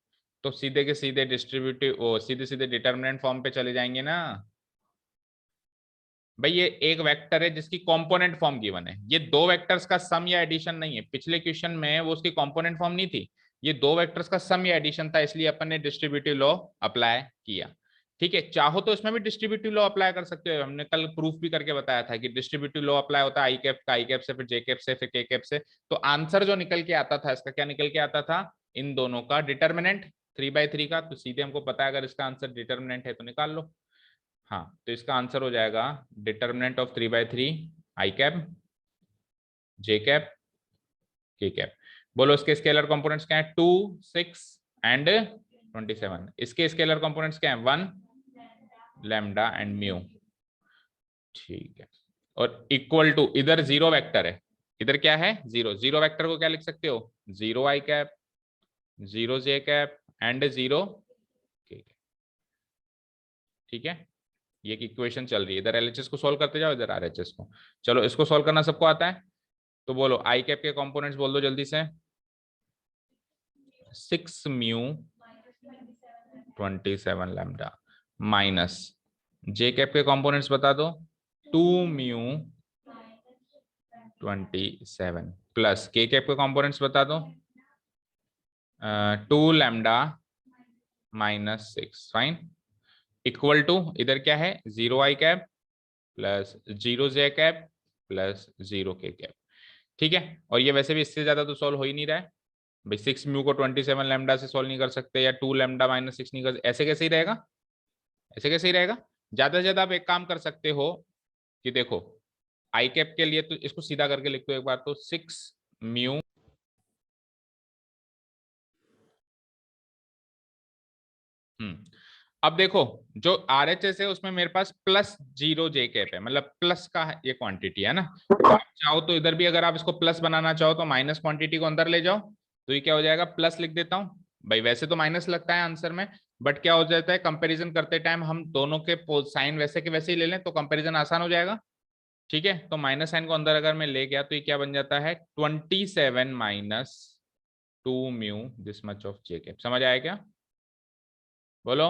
तो सीधे के सीधे डिस्ट्रीब्यूटिव, वो सीधे सीधे डिटर्मिनेंट फॉर्म पे चले जाएंगे ना भाई। ये एक वेक्टर है जिसकी कंपोनेंट फॉर्म गिवन है, ये 2 वेक्टर्स का सम या एडिशन नहीं है। पिछले क्वेश्चन में वो उसकी कंपोनेंट फॉर्म नहीं थी, ये 2 वेक्टर्स का सम या एडिशन था, इसलिए अपन ने डिस्ट्रीब्यूटिव लॉ अप्लाई किया। ठीक है, चाहो तो इसमें भी डिस्ट्रीब्यूटिव लॉ अप्लाई कर सकते हो, हमने कल प्रूफ भी करके बताया था कि डिस्ट्रीब्यूटिव लॉ अप्लाई होता है आई कैप का आई कैप से, फिर जे कैप से, फिर के कैप से। तो आंसर जो निकल के आता था इसका, क्या निकल के आता था, इन दोनों का डिटर्मिनेंट 3/3 का। तो सीधे हमको पता है अगर इसका आंसर डिटर्मिनेंट है तो निकाल लो। हाँ, तो इसका आंसर हो जाएगा determinant of 3/3 I cap J cap K cap. बोलो इसके स्केलर कंपोनेंट्स क्या है, 2 6 एंड 27। इसके स्केलर कंपोनेंट्स क्या है, 1 लैम्डा एंड म्यू, ठीक है। और इक्वल टू, इधर जीरो वेक्टर है, इधर क्या है जीरो, जीरो वेक्टर को क्या लिख सकते हो, 0 I cap 0 J cap and 0 K cap, ठीक है। ये इक्वेशन चल रही है, इधर एलएचएस को सॉल्व करते जाओ, इधर आरएचएस को। चलो इसको सॉल्व करना सबको आता है, तो बोलो आई कैप के कंपोनेंट्स बोल दो जल्दी से, 6 mu 27 lambda minus J cap के कंपोनेंट्स बता दो, 2 म्यू 27 प्लस के कैप के कंपोनेंट्स बता दो, 2 lambda minus 6, fine. Equal to, इधर क्या है 0 I cap plus 0 J cap plus 0 K cap, ठीक है। और ये वैसे भी इससे ज्यादा तो सॉल्व हो ही नहीं रहा है भाई, 6 म्यू को 27 लैम्डा से सॉल्व नहीं कर सकते, या 2 लैम्डा माइनस 6 नहीं कर, ऐसे कैसे ही रहेगा, ऐसे कैसे ही रहेगा। ज्यादा से ज्यादा आप एक काम कर सकते हो कि देखो आई कैप के लिए तो इसको सीधा करके लिख दो एक बार, तो 6 म्यू अब देखो जो आरएचएस है उसमें मेरे पास प्लस 0 जे कैप है, मतलब प्लस का ये क्वांटिटी है ना, तो आप चाहो तो इधर भी अगर आप इसको प्लस बनाना चाहो तो माइनस क्वांटिटी को अंदर ले जाओ, तो ये क्या हो जाएगा, प्लस लिख देता हूँ भाई, वैसे तो माइनस लगता है आंसर में, बट क्या हो जाता है कंपैरिजन करते टाइम हम दोनों के साइन वैसे के वैसे ही ले लें तो कंपैरिजन आसान हो जाएगा, ठीक है। तो माइनस साइन को अंदर अगर मैं ले गया तो ये क्या बन जाता है, 27 minus 2 mu this much of J cap. समझ आया क्या, बोलो,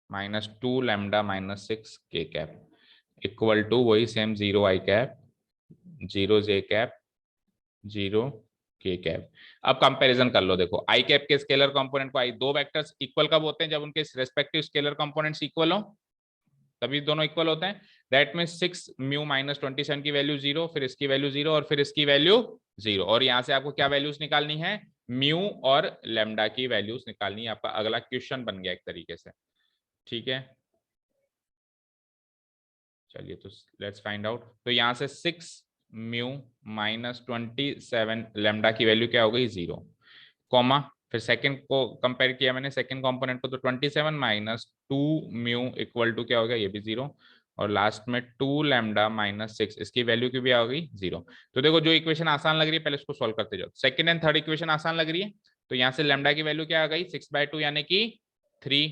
-2 लैम्डा माइनस 6 के कैप इक्वल टू वही same 0 I cap 0 J cap 0 K cap. अब कंपैरिजन कर लो, देखो आई कैप के स्केलर कंपोनेंट को, आई दो वेक्टर्स इक्वल कब होते हैं, जब उनके रेस्पेक्टिव स्केलर कंपोनेंट्स इक्वल हो, तभी दोनों इक्वल होते हैं। दैट मीन 6 म्यू माइनस 27 की वैल्यू 0, फिर इसकी वैल्यू 0 और फिर इसकी वैल्यू 0, और यहाँ से आपको क्या वैल्यूज निकालनी है, म्यू और लैम्डा की वैल्यूज निकालनी है। आपका अगला क्वेश्चन बन गया एक तरीके से, ठीक है। चलिए तो लेट्स फाइंड आउट, तो यहाँ से 6 म्यू माइनस 27 लैम्डा की वैल्यू क्या हो गई 0, कॉमा, फिर सेकंड को कंपेयर किया मैंने, सेकंड कंपोनेंट को, तो 27 माइनस 2 म्यू इक्वल टू क्या हो गया, ये भी 0, और लास्ट में 2 लैम्डा माइनस 6 इसकी वैल्यू की भी आ गई 0। तो देखो जो इक्वेशन आसान लग रही है पहले उसको सॉल्व करते जाओ, सेकंड एंड थर्ड इक्वेशन आसान लग रही है, तो यहाँ से लैम्डा की वैल्यू क्या आ गई 6/2 यानी कि 3,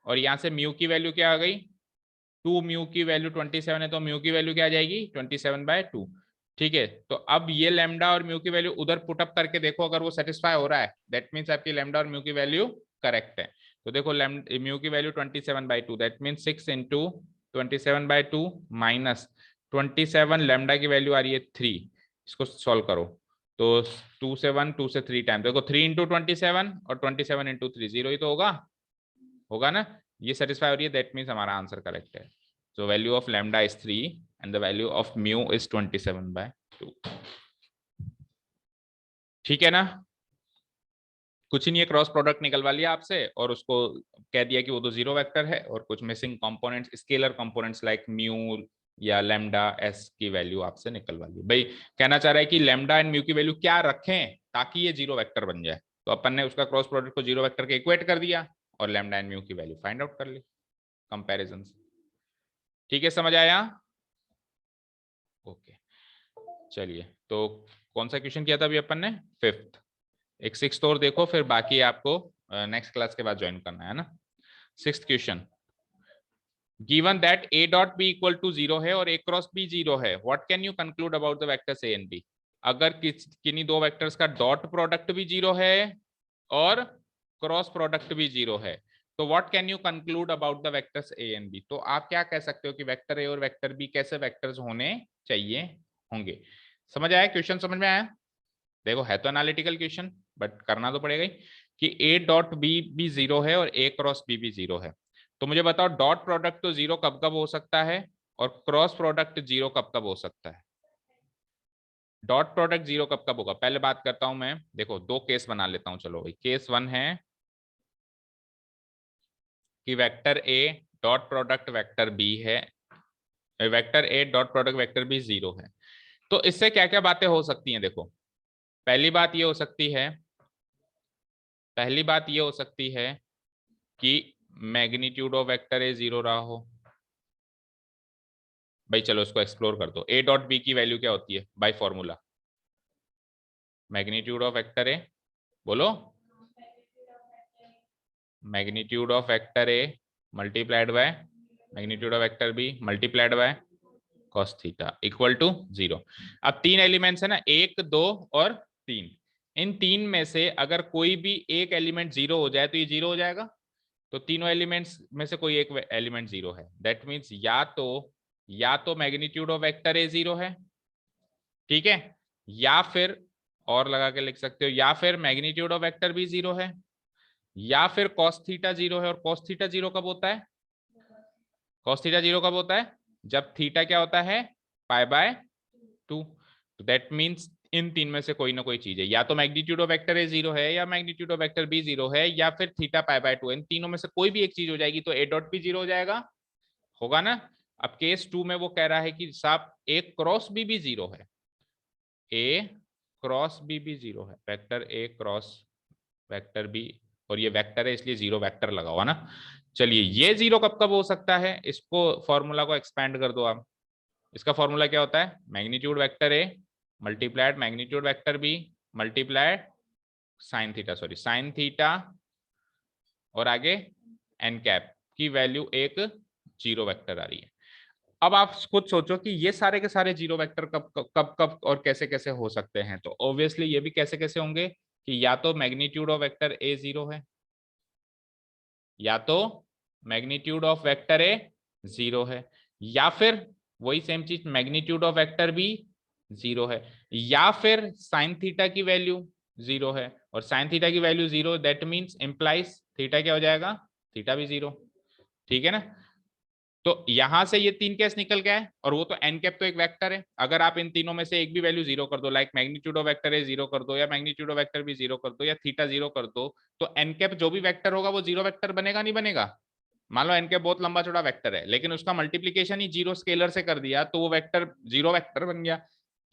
और यहाँ से म्यू की वैल्यू क्या आ गई 2, म्यू की वैल्यू 27 है तो म्यू की वैल्यू क्या आ जाएगी 27/2। ठीक है, तो अब ये लैम्डा और म्यू की वैल्यू उधर पुटअप करके देखो, अगर वो सेटिस्फाई हो रहा है दैट मीन्स आपकी लैम्डा और म्यू की वैल्यू करेक्ट है। तो देखो म्यू की value 27/2 that means 6 into 27/2 minus 27, lambda की वैल्यू आ रही है 3, इसको सॉल्व करो तो 2 से 1, 2 से 3 टाइम, देखो 3 इंटू 27 और 27 इंटू 3, 0 ही तो होगा ना, ये सेटिस्फाई हो रही है दैट मीन्स हमारा आंसर करेक्ट है। So value of lambda is 3 and the value of mu is 27/2। ठीक है ना, कुछ नहीं है, क्रॉस प्रोडक्ट निकलवा लिया आपसे और उसको कह दिया कि वो तो जीरो वेक्टर है और कुछ missing components scalar components like mu या लैम्डा एस की वैल्यू आपसे निकलवा ली। भाई कहना चाह रहा है कि लैम्डा एंड म्यू की वैल्यू क्या रखें ताकि ये जीरो वेक्टर बन जाए, तो अपन ने उसका क्रॉस प्रोडक्ट को जीरो वेक्टर के इक्वेट कर दिया और लैम्डा एंड म्यू की वैल्यू फाइंड आउट कर ली कंपैरिजन से। ठीक है, समझ आया? ओके, चलिए तो कौन सा क्वेश्चन किया था अभी अपन ने? 5th। एक 6th और देखो, फिर बाकी आपको नेक्स्ट क्लास के बाद ज्वाइन करना है ना। 6th question, given that a dot b equal to 0 है और a क्रॉस b 0 है, what can you conclude about the vectors a and b? अगर किन्हीं दो वेक्टर्स का डॉट प्रोडक्ट भी 0 है और क्रॉस प्रोडक्ट भी 0 है, तो what can you conclude about the vectors a and b? तो आप क्या कह सकते हो कि वेक्टर a और वेक्टर b कैसे वेक्टर्स होने चाहिए होंगे? समझ आया क्वेश्चन? समझ में आया? देखो है तो एनालिटिकल क्वेश्चन बट करना तो पड़ेगा ही कि a डॉट b भी 0 है और a क्रॉस b भी 0 है। तो मुझे बताओ डॉट प्रोडक्ट तो 0 कब कब हो सकता है और क्रॉस प्रोडक्ट 0 कब कब हो सकता है? डॉट प्रोडक्ट 0 कब कब होगा? पहले बात करता हूं मैं, देखो दो केस बना लेता हूं। चलो भाई, केस 1 है कि vector a dot product vector b है, vector a dot product vector b 0 है। तो इससे क्या क्या बातें हो सकती हैं? देखो पहली बात ये हो सकती है, पहली बात ये हो सकती है कि मैग्नीट्यूड ऑफ वेक्टर ए 0 रहा हो। भाई चलो इसको एक्सप्लोर कर दो। a डॉट बी की वैल्यू क्या होती है by formula? Magnitude of vector A, बोलो। Magnitude of vector A multiplied by magnitude of vector B multiplied by cos theta equal to 0। अब तीन एलिमेंट्स है ना, 1, 2 और 3। इन तीन में से अगर कोई भी एक एलिमेंट 0 हो जाए तो ये 0 हो जाएगा। तो तीनों एलिमेंट्स में से कोई एक एलिमेंट 0 है, दैट मीन्स या तो मैग्नीट्यूड ऑफ वेक्टर ए 0 है, ठीक है, या फिर और लगा के लिख सकते हो, या फिर मैग्नीट्यूड ऑफ वेक्टर भी 0 है, या फिर cos थीटा 0 है। और cos थीटा 0 कब होता है? cos थीटा 0 कब होता है? जब थीटा क्या होता है? π/2। तो दैट मीन्स इन तीन में से कोई ना कोई चीज है, या तो मैग्नीट्यूड ऑफ वेक्टर ए 0 है, या मैग्नीट्यूड ऑफ वेक्टर बी 0 है, या फिर थीटा π/2। इन तीनों में से कोई भी एक चीज हो जाएगी तो a डॉट भी 0 हो जाएगा, होगा ना। अब केस 2 में वो कह रहा है कि साहब a क्रॉस b भी 0 है, a क्रॉस b भी 0 है, vector a cross vector b, और ये वेक्टर है इसलिए 0 वेक्टर लगा हुआ ना। चलिए ये 0 कब कब हो सकता है, इसको फॉर्मूला को एक्सपेंड कर दो आप। इसका फॉर्मूला क्या होता है? Magnitude vector a multiplied magnitude vector b multiplied sine theta, sorry sine theta, और आगे एन कैप की वैल्यू एक 0 वेक्टर आ रही है। अब आप खुद सोचो कि ये सारे के सारे 0 वेक्टर कब कब कब कब और कैसे कैसे हो सकते हैं। तो ऑब्वियसली ये भी कैसे कैसे होंगे कि या तो मैग्नीट्यूड ऑफ वेक्टर a 0 है, या तो मैग्नीट्यूड ऑफ वेक्टर ए 0 है, या फिर वही सेम चीज मैग्नीट्यूड ऑफ वेक्टर बी 0 है, या फिर साइन थीटा की वैल्यू 0 है। और साइन थीटा की value 0 that means implies theta क्या हो जाएगा? थीटा भी 0। ठीक है ना। तो यहां से ये तीन केस निकल गया है, और वो तो एन कैप तो एक वेक्टर है। अगर आप इन तीनों में से एक भी वैल्यू 0 कर दो, लाइक मैग्नीट्यूड ऑफ वेक्टर ए 0 कर दो, या मैग्नीट्यूड ऑफ वेक्टर बी 0 कर दो, या थीटा 0 कर दो, तो एन कैप जो भी वेक्टर होगा वो 0 वेक्टर बनेगा नहीं बनेगा? मान लो एन कैप बहुत लंबा चौड़ा वेक्टर है लेकिन उसका मल्टीप्लीकेशन ही 0 स्केलर से कर दिया तो वो वेक्टर 0 वेक्टर बन गया,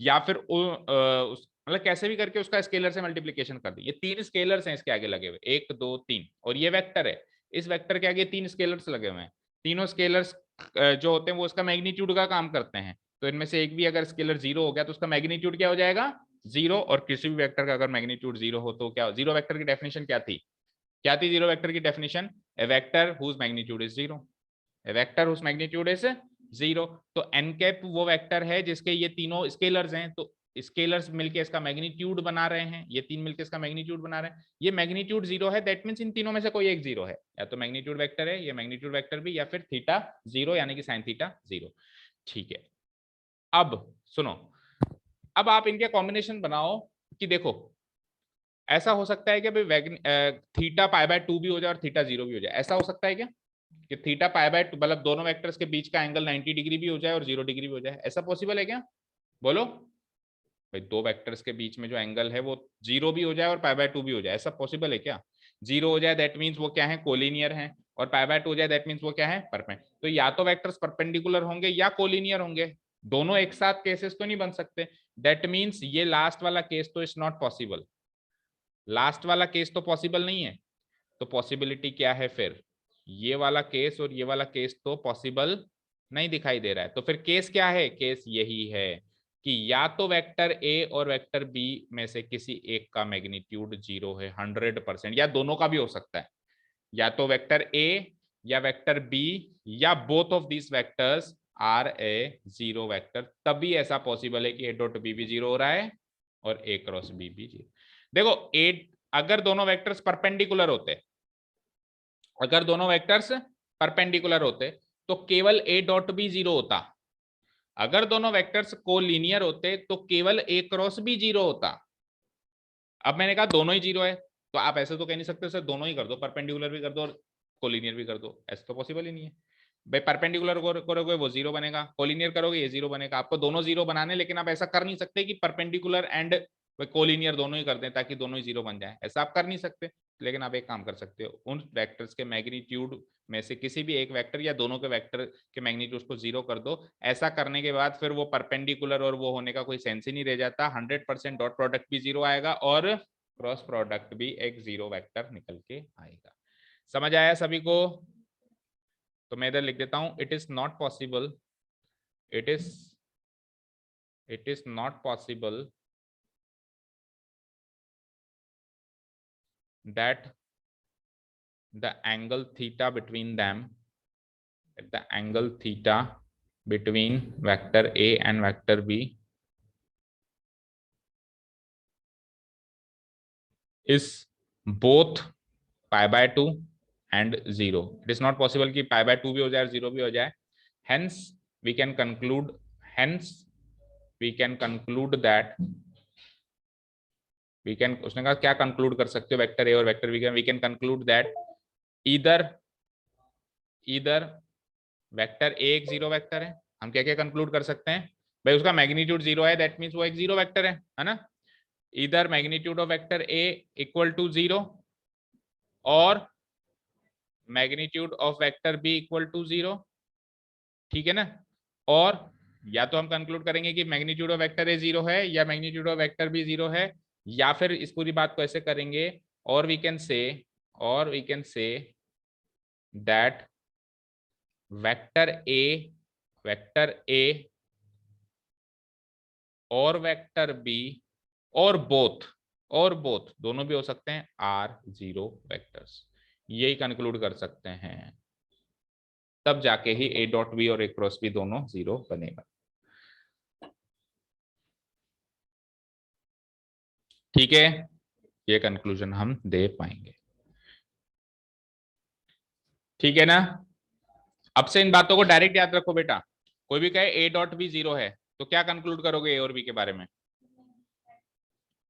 या फिर मतलब कैसे भी करके उसका स्केलर से मल्टीप्लीकेशन कर दी। ये तीन स्केलर्स हैं इसके आगे लगे हुए, 1 2 3, और ये वेक्टर है, इस वेक्टर के आगे तीन स्केलर्स लगे हुए हैं। तीनों स्केलर्स जो होते हैं वो उसका मैग्नीट्यूड का काम करते हैं। तो इनमें से एक भी अगर स्केलर 0 हो गया तो उसका मैग्नीट्यूड क्या हो जाएगा? जीरो, और किसी भी वेक्टर का अगर मैग्नीट्यूड जीरो हो तो क्या, जीरो वेक्टर की डेफिनेशन क्या थी, क्या थी जीरो वेक्टर की definition, a vector whose magnitude is zero, a vector whose magnitude is zero. तो एन कैप वो वेक्टर है जिसके ये तीनों स्केलर्स हैं, तो स्केलर्स मिलके इसका मैग्नीट्यूड बना रहे हैं, ये तीन मिलके इसका मैग्नीट्यूड बना रहे हैं, ये मैग्नीट्यूड जीरो है, दैट मींस इन तीनों में से कोई एक जीरो है, या तो मैग्नीट्यूड वेक्टर है, ये मैग्नीट्यूड वेक्टर भी, या फिर थीटा जीरो यानी कि साइन थीटा जीरो। ठीक है, अब सुनो, अब आप इनके कॉम्बिनेशन बनाओ कि देखो ऐसा हो सकता है कि भाई थीटा पाई बाय 2 भी हो जाए और थीटा जीरो भी हो जाए, ऐसा हो सकता है क्या कि थीटा पाई बाय 2 मतलब दोनों वेक्टर्स के बीच का एंगल 90 डिग्री भी हो जाए और 0 डिग्री भी हो जाए, ऐसा पॉसिबल है क्या, बोलो भाई, दो वेक्टर्स के बीच में जो एंगल है वो 0 भी हो जाए और पाई बाय 2 भी हो जाए, ऐसा पॉसिबल है क्या, 0 हो जाए दैट मीन्स वो क्या है, कोलिनियर है, और पाई बाय 2 हो जाए दैट मीन्स वो क्या है, परपेंडिकुलर। तो या तो वेक्टर्स परपेंडिकुलर होंगे या कोलिनियर होंगे, दोनों एक साथ केसेस तो नहीं बन सकते, दैट मीन्स ये लास्ट वाला केस तो इज नॉट पॉसिबल, लास्ट वाला केस तो पॉसिबल नहीं है, तो पॉसिबिलिटी क्या है फिर, ये वाला केस और ये वाला केस तो पॉसिबल नहीं दिखाई दे रहा है, तो फिर केस क्या है, केस यही है कि या तो वेक्टर ए और वेक्टर बी में से किसी एक का मैग्नीट्यूड जीरो है 100%, या दोनों का भी हो सकता है, या तो वेक्टर ए या वेक्टर बी या both of these vectors are a zero vector, तभी ऐसा पॉसिबल है कि ए डॉट बी भी जीरो हो रहा है और ए क्रॉस बी भी जीरो। देखो ए, अगर दोनों वेक्टर्स परपेंडिकुलर होते, अगर दोनों वेक्टर्स परपेंडिकुलर होते तो केवल ए डॉट बी जीरो होता, अगर दोनों वेक्टर्स कोलिनियर होते तो केवल ए क्रॉस बी जीरो होता। अब मैंने कहा दोनों ही जीरो है, तो आप ऐसे तो कह नहीं सकते सर दोनों ही कर दो, परपेंडिकुलर भी कर दो और कोलिनियर भी कर दो, ऐसा तो पॉसिबल ही नहीं है भाई, परपेंडिकुलर करोगे वो जीरो बनेगा, कोलिनियर करोगे ये जीरो बनेगा, आपको दोनों जीरो बनाने, लेकिन आप ऐसा कर नहीं सकते कि परपेंडिकुलर एंड कोलिनियर दोनों ही कर दें ताकि दोनों ही जीरो बन जाए, ऐसा आप कर नहीं सकते। लेकिन आप एक काम कर सकते हो, उन वेक्टर्स के मैग्नीट्यूड में से किसी भी एक वेक्टर या दोनों के वेक्टर के मैग्नीट्यूड को जीरो कर दो, ऐसा करने के बाद फिर वो परपेंडिकुलर और वो होने का कोई सेंस ही नहीं रह जाता, 100% डॉट प्रोडक्ट भी जीरो आएगा और क्रॉस प्रोडक्ट भी एक जीरो वेक्टर निकल के आएगा। समझ आया सभी को, तो मैं इधर लिख देता हूं, it is not possible, it is not possible that the angle theta between them, the angle theta between vector A and vector B is both pi by 2 and 0. It is not possible कि pi by 2 भी हो जाए और 0 भी हो जाए, hence we can conclude, hence we can conclude that we can, उसने कहा क्या कंक्लूड कर सकते हो वेक्टर ए और vector B, we can conclude that either vector A एक जीरो वेक्टर है, हम क्या क्या कंक्लूड कर सकते हैं भाई, उसका मैग्नीट्यूड जीरो है दैट मींस वो एक जीरो वेक्टर है ना, इधर magnitude of vector A equal to zero और magnitude of vector B equal to zero, ठीक है ना, और या तो हम कंक्लूड करेंगे कि magnitude of vector A zero है या magnitude of vector B zero है, या फिर इस पूरी बात को ऐसे करेंगे और we can say that vector A और वेक्टर बी और बोथ दोनों भी हो सकते हैं आर जीरो वेक्टर्स, यही कंक्लूड कर सकते हैं, तब जाके ही ए डॉट बी और ए क्रॉस बी दोनों जीरो बनेगा। ठीक है, ये कंक्लूजन हम दे पाएंगे, ठीक है ना। अब से इन बातों को डायरेक्ट याद रखो बेटा, कोई भी कहे ए डॉट बी जीरो है तो क्या कंक्लूड करोगे ए और बी के बारे में,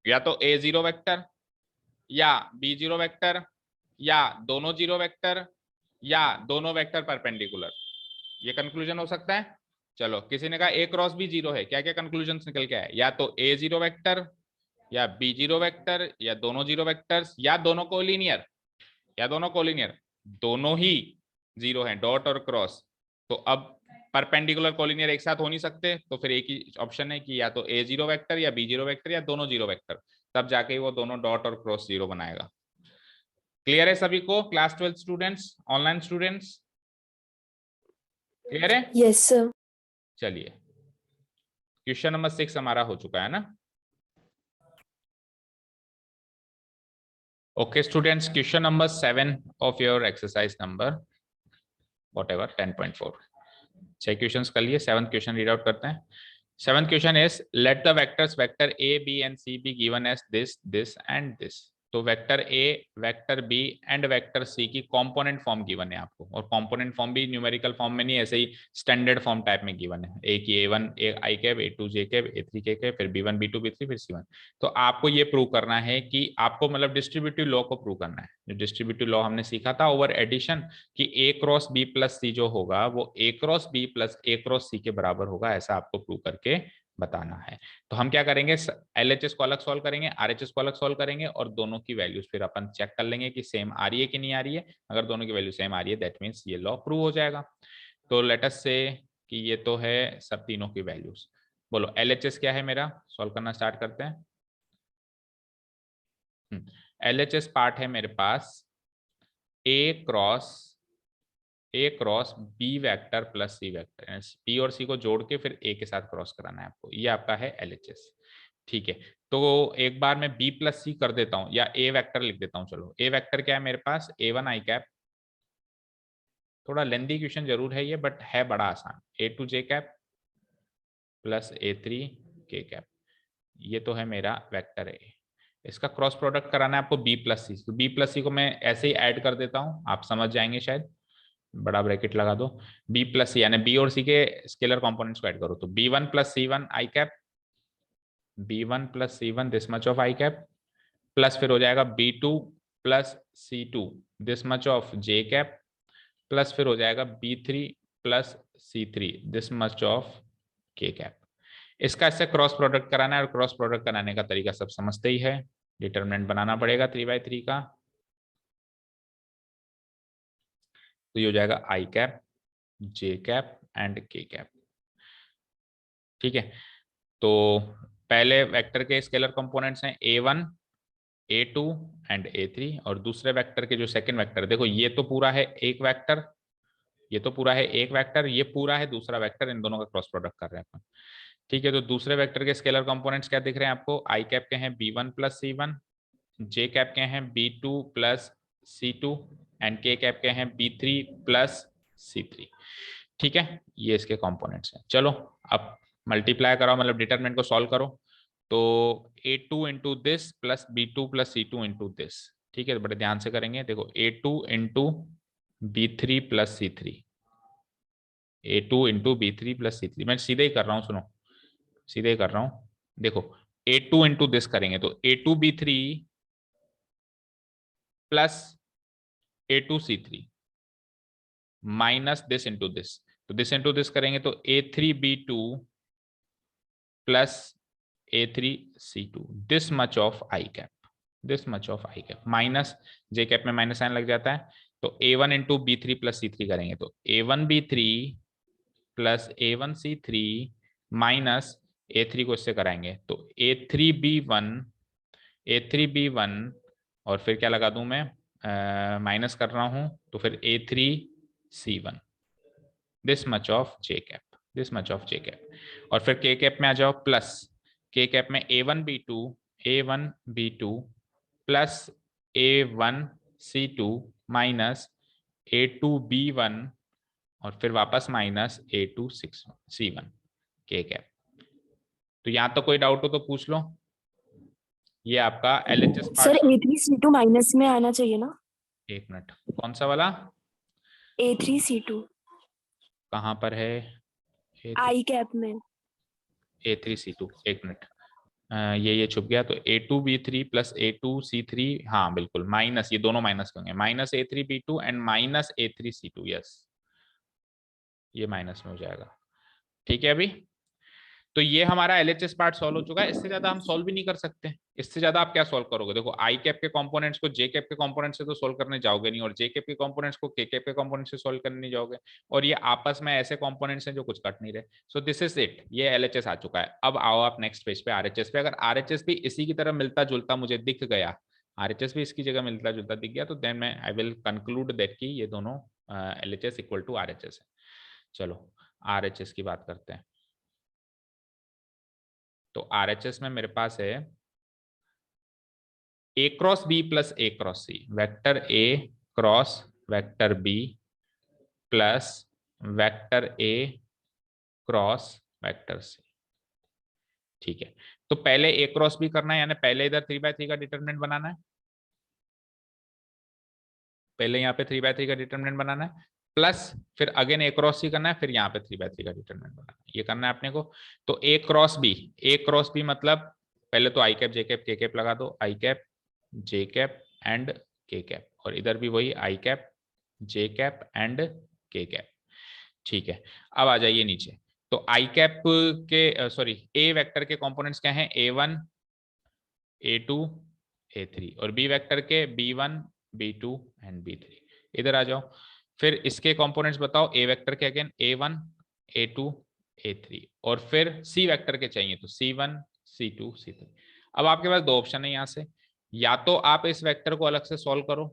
या तो ए जीरो वेक्टर या बी जीरो वेक्टर या दोनों जीरो वेक्टर या दोनों वेक्टर परपेंडिकुलर, ये कंक्लूजन हो सकता है। चलो किसी ने कहा ए क्रॉस बी जीरो है, क्या क्या कंक्लूजन निकल के आए, या तो ए जीरो वेक्टर या बी जीरो वेक्टर या दोनों जीरो वेक्टर्स या दोनों कोलिनियर, दोनों ही जीरो हैं डॉट और क्रॉस, तो अब परपेंडिकुलर कोलिनियर एक साथ हो नहीं सकते, तो फिर एक ही ऑप्शन है कि या तो ए जीरो वेक्टर या बी जीरो वेक्टर या दोनों जीरो वेक्टर, तब जाके वो दोनों डॉट और क्रॉस जीरो बनाएगा। क्लियर है सभी को, class 12 students, online students, clear है? Yes sir. चलिए क्वेश्चन नंबर 6 हमारा हो चुका है ना। Okay, students, question number 7 of your exercise number whatever 10.4. 6 questions कर लिए, 7th क्वेश्चन रीड आउट करते हैं. 7th question is let the vectors vector A B and C be given as this this and this. तो vector A, vector B and vector C की कंपोनेंट फॉर्म गिवन है आपको, और कंपोनेंट फॉर्म भी न्यूमेरिकल फॉर्म में नहीं, ऐसे ही स्टैंडर्ड फॉर्म टाइप में गिवन है. ए की A1 आई कैप, A2 जे कैप, A3 के कैप, फिर B1 B2 B3 फिर C1. तो आपको ये प्रूव करना है कि आपको मतलब डिस्ट्रीब्यूटिव लॉ को प्रूव करना है. जो डिस्ट्रीब्यूटिव लॉ हमने सीखा था ओवर एडिशन कि A cross B plus C जो होगा वो A cross B plus A cross C के बराबर होगा, ऐसा आपको प्रूव करके बताना है. तो हम क्या करेंगे, LHS को अलग सॉल्व करेंगे, RHS को अलग सॉल्व करेंगे, और दोनों की वैल्यूज फिर अपन चेक कर लेंगे कि सेम आ रही है कि नहीं आ रही है. अगर दोनों की वैल्यू सेम आ रही है दैट मीन्स ये लॉ प्रूव हो जाएगा. तो लेट अस से कि ये तो है सब तीनों की वैल्यूज. बोलो LHS क्या है मेरा, सॉल्व करना स्टार्ट करते हैं. LHS पार्ट है मेरे पास A cross B vector plus C vector, P और सी को जोड़ के फिर ए के साथ क्रॉस कराना है आपको. ये आपका है LHS. ठीक है, तो एक बार मैं बी प्लस सी कर देता हूं, या ए वेक्टर लिख देता हूं. चलो ए वेक्टर क्या है मेरे पास, A1 आई कैप. थोड़ा लेंदी क्वेश्चन जरूर है ये, बट है बड़ा आसान. A2 जे कैप प्लस A3 के कैप. ये तो है मेरा वेक्टर ए. इसका क्रॉस प्रोडक्ट कराना है आपको बी प्लस सी. तो बी प्लस सी को मैं ऐसे ही ऐड कर देता हूं, आप समझ जाएंगे शायद. बड़ा ब्रैकेट लगा दो. बी प्लस सी यानी बी और सी के स्केलर कंपोनेंट्स को ऐड करो. तो B1 plus C1 I cap, B1 plus C1 this much of I cap, plus फिर हो जाएगा B2 plus C2 this much of J cap, plus फिर हो जाएगा B3 plus C3 this much of के कैप. इसका इससे क्रॉस प्रोडक्ट कराना है, और क्रॉस प्रोडक्ट कराने का तरीका सब समझते ही है. डिटरमिनेंट बनाना पड़ेगा 3/3 का. तो ये हो जाएगा आई cap, J cap and K cap. ठीक है, तो पहले वेक्टर के स्केलर कंपोनेंट्स हैं A1 A2 एंड A3, और दूसरे वेक्टर के जो सेकंड वेक्टर, देखो ये तो पूरा है एक वेक्टर, ये तो पूरा है एक वेक्टर, ये पूरा है दूसरा वेक्टर. इन दोनों का क्रॉस प्रोडक्ट कर रहे हैं अपन. ठीक है, तो दूसरे वेक्टर के स्केलर कंपोनेंट्स क्या दिख रहे हैं आपको, आई कैप के हैं B1 प्लस C1, जे कैप के हैं B2 plus C2 and K cap के हैं B3 प्लस C3. ठीक है, ये इसके कंपोनेंट्स हैं. चलो अब मल्टीप्लाई कराओ, मतलब डिटरमिनेंट को सॉल्व करो. तो A2 into this plus B2 plus C2 into this. ठीक है, बड़े ध्यान से करेंगे. देखो A2 into B3 plus C3, A2 into B3 plus C3. मैं सीधे ही कर रहा हूँ, सुनो सीधे ही कर रहा हूँ. देखो A2 इंटू दिस करेंगे तो A2 B3 plus A2 C3 minus this into this. तो दिस इंटू दिस करेंगे तो A3 B2 plus A3 C2 this much of I cap, this much of I cap, minus J cap में माइनस साइन लग जाता है. तो A1 into B3 plus C3 करेंगे तो A1 B3 plus A1 C3 minus A3 को इससे कराएंगे तो A3 B1 और फिर क्या लगा दूं मैं, माइनस कर रहा हूं तो फिर A3 C1 this much of J cap, this much of J cap. और फिर के कैप में आ जाओ, प्लस के कैप में A1 B2 plus A1 C2 minus A2 B1 और फिर वापस माइनस A2 C1 के कैप. तो यहां तो कोई डाउट हो तो पूछ लो. ये आपका LHS sir part. A3 C2 minus में आना चाहिए ना. एक मिनट, कौन सा वाला, A3 C2 कहां पर है, आई कैप में. A3 C2, एक मिनट. ये छुप गया. तो A2 B3 plus A2 C3, हाँ बिल्कुल माइनस, ये दोनों माइनस होंगे, minus A3 B2 and minus A3 C2. Yes, ये माइनस में हो जाएगा. ठीक है, अभी तो ये हमारा LHS पार्ट सॉल्व हो चुका है. इससे ज्यादा हम सॉल्व भी नहीं कर सकते. इससे ज्यादा आप क्या सॉल्व करोगे, देखो आई कैप के कंपोनेंट्स को जे कैप के कंपोनेंट से तो सॉल्व करने जाओगे नहीं, और जे कैप के कंपोनेंट्स को के कैप के कंपोनेंट से सॉल्व करने नहीं जाओगे, और ये आपस में ऐसे कंपोनेंट्स हैं जो कुछ कट नहीं रहे. सो दिस इज इट, ये LHS आ चुका है. अब आओ आप नेक्स्ट पेज पे RHS पे. अगर RHS भी इसी की तरह मिलता जुलता मुझे दिख गया, RHS भी इसकी जगह मिलता जुलता दिख गया, तो देन मैं आई विल कंक्लूड दैट कि ये दोनों LHS इक्वल टू RHS है. चलो RHS की बात करते हैं. तो RHS में मेरे पास है A cross B plus A cross C, vector A cross vector B plus vector A cross vector C. ठीक है, तो पहले ए क्रॉस बी करना है, यानी पहले इधर 3/3 का डिटरमिनेंट बनाना है, पहले यहाँ पे 3/3 का डिटरमिनेंट बनाना है, प्लस फिर अगेन ए क्रॉस सी करना है, फिर यहाँ पे 3/3 का डिटरमिनेंट बनाना है, ये करना है अपने को। तो ए क्रॉस बी मतलब पहले तो आई cap J cap K cap लगा दो, आई cap J cap and K cap, और इधर भी वही आई cap J cap and K cap. ठीक है, अब आ जाइए नीचे। तो आई कैप के सॉरी ए वेक्टर के कंपोनेंट्स क्या हैं, A1 A2 A3, और बी वेक्टर के B1 B2 एंड B3। इधर आ जाओ, फिर इसके कंपोनेंट्स बताओ, ए वेक्टर के अगेन A1 A2 A3, और फिर सी वेक्टर के चाहिए तो C1 C2 C3। अब आपके पास दो ऑप्शन है यहाँ से, या तो आप इस वेक्टर को अलग से सॉल्व करो,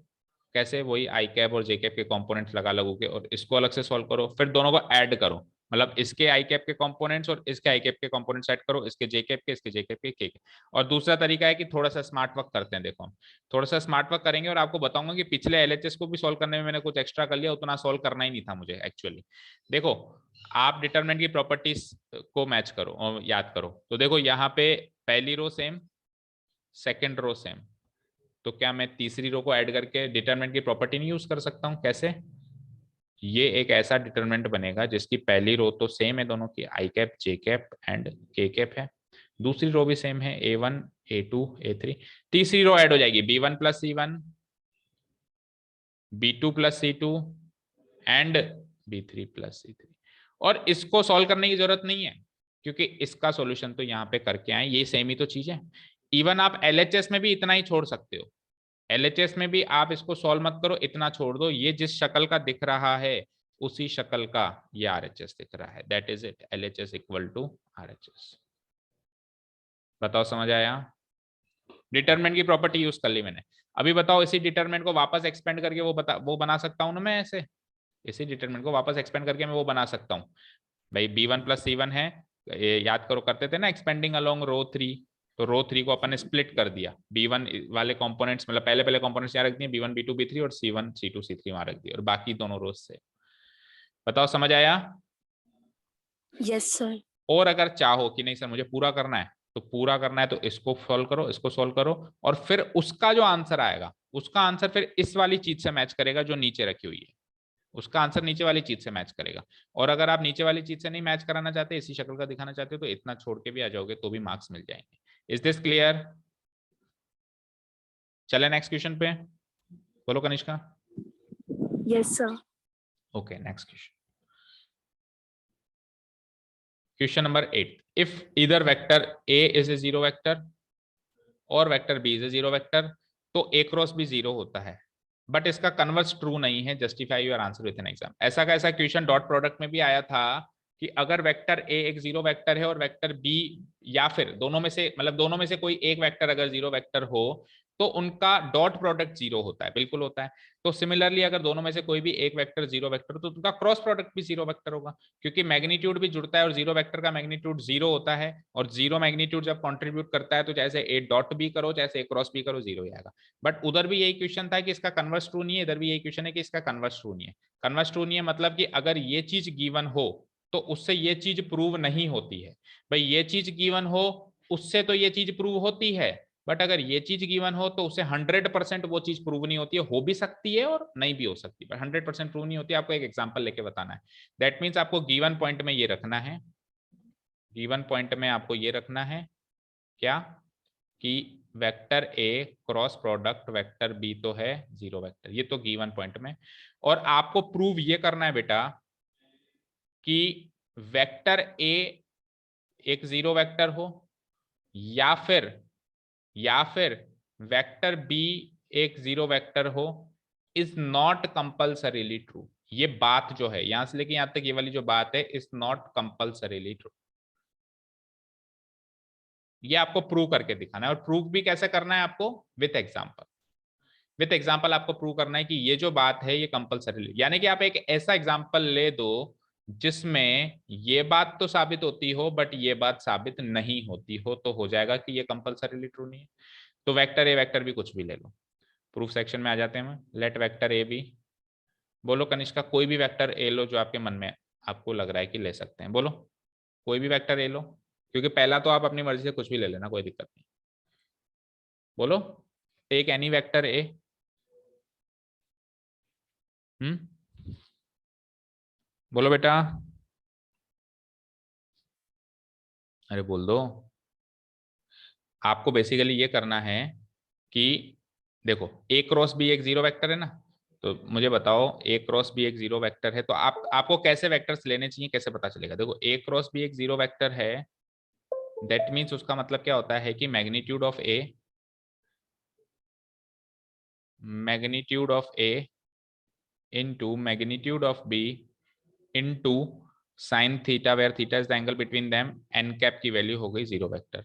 कैसे, वही आई कैप और जे कैप के कंपोनेंट्स लगा लगू के, और इसको अलग से सॉल्व करो, फिर दोनों को ऐड करो, मतलब इसके आई कैप के कंपोनेंट्स और इसके आई कैप के कंपोनेंट्स ऐड करो, इसके जे कैप के, इसके जे कैप के के। और दूसरा तरीका है कि थोड़ा सा स्मार्ट वर्क करते हैं, देखो हम थोड़ा सा स्मार्ट वर्क करेंगे और आपको बताऊंगा कि पिछले एलएचएस को भी सॉल्व करने में मैंने कुछ एक्स्ट्रा कर लिया, उतना सॉल्व करना ही नहीं था मुझे एक्चुअली। देखो, आप डिटरमिनेंट की प्रॉपर्टीज को मैच करो और याद करो, तो देखो यहाँ पे पहली रो सेम, सेकेंड रो सेम, तो क्या मैं तीसरी रो को ऐड करके डिटरमिनेंट की प्रॉपर्टी नहीं यूज कर सकता हूं, कैसे, ये एक ऐसा डिटरमिनेंट बनेगा जिसकी पहली रो तो सेम है दोनों की, आई cap J cap and K cap है, दूसरी रो भी सेम है, A1 A2 A3, तीसरी रो ऐड हो जाएगी B1 plus C1 B2 plus C2 and B3 plus C3। और इसको सॉल्व करने की जरूरत नहीं है, क्योंकि इसका सॉल्यूशन तो यहाँ पे करके आए, ये सेम ही तो चीज है। इवन आप LHS में भी इतना ही छोड़ सकते हो, LHS में भी आप इसको सॉल्व मत करो, इतना छोड़ दो, ये जिस शक्ल का दिख रहा है उसी शक्ल का ये RHS दिख रहा है, that is it, LHS equal to RHS। बताओ समझ आया, डिटरमिनेंट की प्रॉपर्टी यूज कर ली मैंने। अभी बताओ, इसी डिटरमिनेंट को वापस एक्सपेंड करके वो बना सकता हूं ना मैं ऐसे, इसी डिटरमिनेंट को वापस एक्सपेंड करके मैं वो बना सकता हूँ भाई, B1 प्लस C1 है, ये याद करो करते थे ना एक्सपेंडिंग अलोंग रो 3, तो रो 3 को अपन ने स्प्लिट कर दिया, B1 वाले कंपोनेंट्स मतलब पहले कंपोनेंट्स यहाँ रख दिए, B1 B2 B3 और C1 C2 C3 वहां रख दिए, और बाकी दोनों रोज से। बताओ समझ आया? Yes sir. और अगर चाहो कि नहीं सर मुझे पूरा करना है, तो पूरा करना है तो इसको सॉल्व करो, इसको सॉल्व करो, और फिर उसका जो आंसर आएगा उसका आंसर फिर इस वाली चीज से मैच करेगा जो नीचे रखी हुई है, उसका आंसर नीचे वाली चीज से मैच करेगा। और अगर आप नीचे वाली चीज से नहीं मैच कराना चाहते, इसी शक्ल का दिखाना चाहते हो, तो इतना छोड़ के भी आ जाओगे तो भी मार्क्स मिल जाएंगे। Is this clear? चले नेक्स्ट क्वेश्चन पे, बोलो Kanishka. Yes sir. Okay, next question, question number 8। If इधर vector A is a zero vector और vector B is a zero vector, तो A क्रॉस B जीरो होता है, बट इसका कन्वर्स ट्रू नहीं है, justify your answer with an example. ऐसा का ऐसा क्वेश्चन डॉट प्रोडक्ट में भी आया था कि अगर वेक्टर A एक जीरो वेक्टर है और वेक्टर B, या फिर दोनों में से मतलब दोनों में से कोई एक वेक्टर अगर जीरो वेक्टर हो, तो उनका डॉट प्रोडक्ट जीरो होता है, बिल्कुल होता है। तो सिमिलरली अगर दोनों में से कोई भी एक वेक्टर जीरो वेक्टर, तो उनका क्रॉस प्रोडक्ट भी जीरो वेक्टर होगा, क्योंकि मैग्नीट्यूड भी जुड़ता है और जीरो वेक्टर का मैग्नीट्यूड जीरो होता है, और जीरो मैग्नीट्यूड जब कंट्रीब्यूट करता है तो चाहे ए डॉट भी करो चाहे ए क्रॉस भी करो जीरो ही आएगा। बट उधर भी यही क्वेश्चन था कि इसका कन्वर्स ट्रू नहीं है, इधर भी यही क्वेश्चन है कि इसका कन्वर्स ट्रू नहीं है। कन्वर्स ट्रू नहीं है मतलब कि अगर ये चीज गिवन हो तो उससे ये चीज प्रूव नहीं होती है। भाई ये चीज गिवन हो उससे तो ये चीज प्रूव होती है, बट अगर ये चीज गिवन हो तो उसे 100% वो चीज प्रूव नहीं होती है, हो भी सकती है और नहीं भी हो सकती, बट 100% प्रूव नहीं होती है। आपको एक एग्जांपल लेके बताना है, दैट मीन्स आपको गिवन पॉइंट में ये रखना है, गिवन पॉइंट में आपको ये रखना है क्या, कि vector A cross product vector B तो है जीरो वेक्टर, ये तो गिवन पॉइंट में। और आपको प्रूव ये करना है बेटा कि वेक्टर A एक जीरो वेक्टर हो, या फिर वेक्टर B एक जीरो वेक्टर हो, इज नॉट कंपल्सरीली ट्रू। ये बात जो है यहां से लेके यहां तक ये वाली जो बात है, इज नॉट कंपल्सरीली ट्रू, ये आपको प्रूव करके दिखाना है। और प्रूव भी कैसे करना है आपको, विथ एग्जांपल। विथ एग्जांपल आपको प्रूव करना है कि ये जो बात है ये कंपल्सरी, यानी कि आप एक ऐसा एग्जांपल ले दो जिसमें ये बात तो साबित होती हो बट ये बात साबित नहीं होती हो, तो हो जाएगा कि ये कंपल्सरीली ट्रू नहीं है। तो वेक्टर ए वेक्टर बी कुछ भी ले लो। प्रूफ सेक्शन में आ जाते हैं। लेट वेक्टर ए बी, बोलो कनिष्का कोई भी वेक्टर ए लो जो आपके मन में आपको लग रहा है कि ले सकते हैं, बोलो कोई भी वेक्टर ए लो, क्योंकि पहला तो आप अपनी मर्जी से कुछ भी ले लेना, कोई दिक्कत नहीं। बोलो टेक एनी वेक्टर ए। बोलो बेटा, अरे बोल दो। आपको बेसिकली ये करना है कि देखो ए क्रॉस बी एक जीरो वेक्टर है ना, तो मुझे बताओ ए क्रॉस बी एक जीरो वेक्टर है तो आपको कैसे वेक्टर्स लेने चाहिए, कैसे पता चलेगा? देखो ए क्रॉस बी एक जीरो वेक्टर है, दैट मीन्स उसका मतलब क्या होता है कि magnitude of A into magnitude of b into sin theta where theta is the angle between them n cap की वैल्यू हो गई जीरो वेक्टर।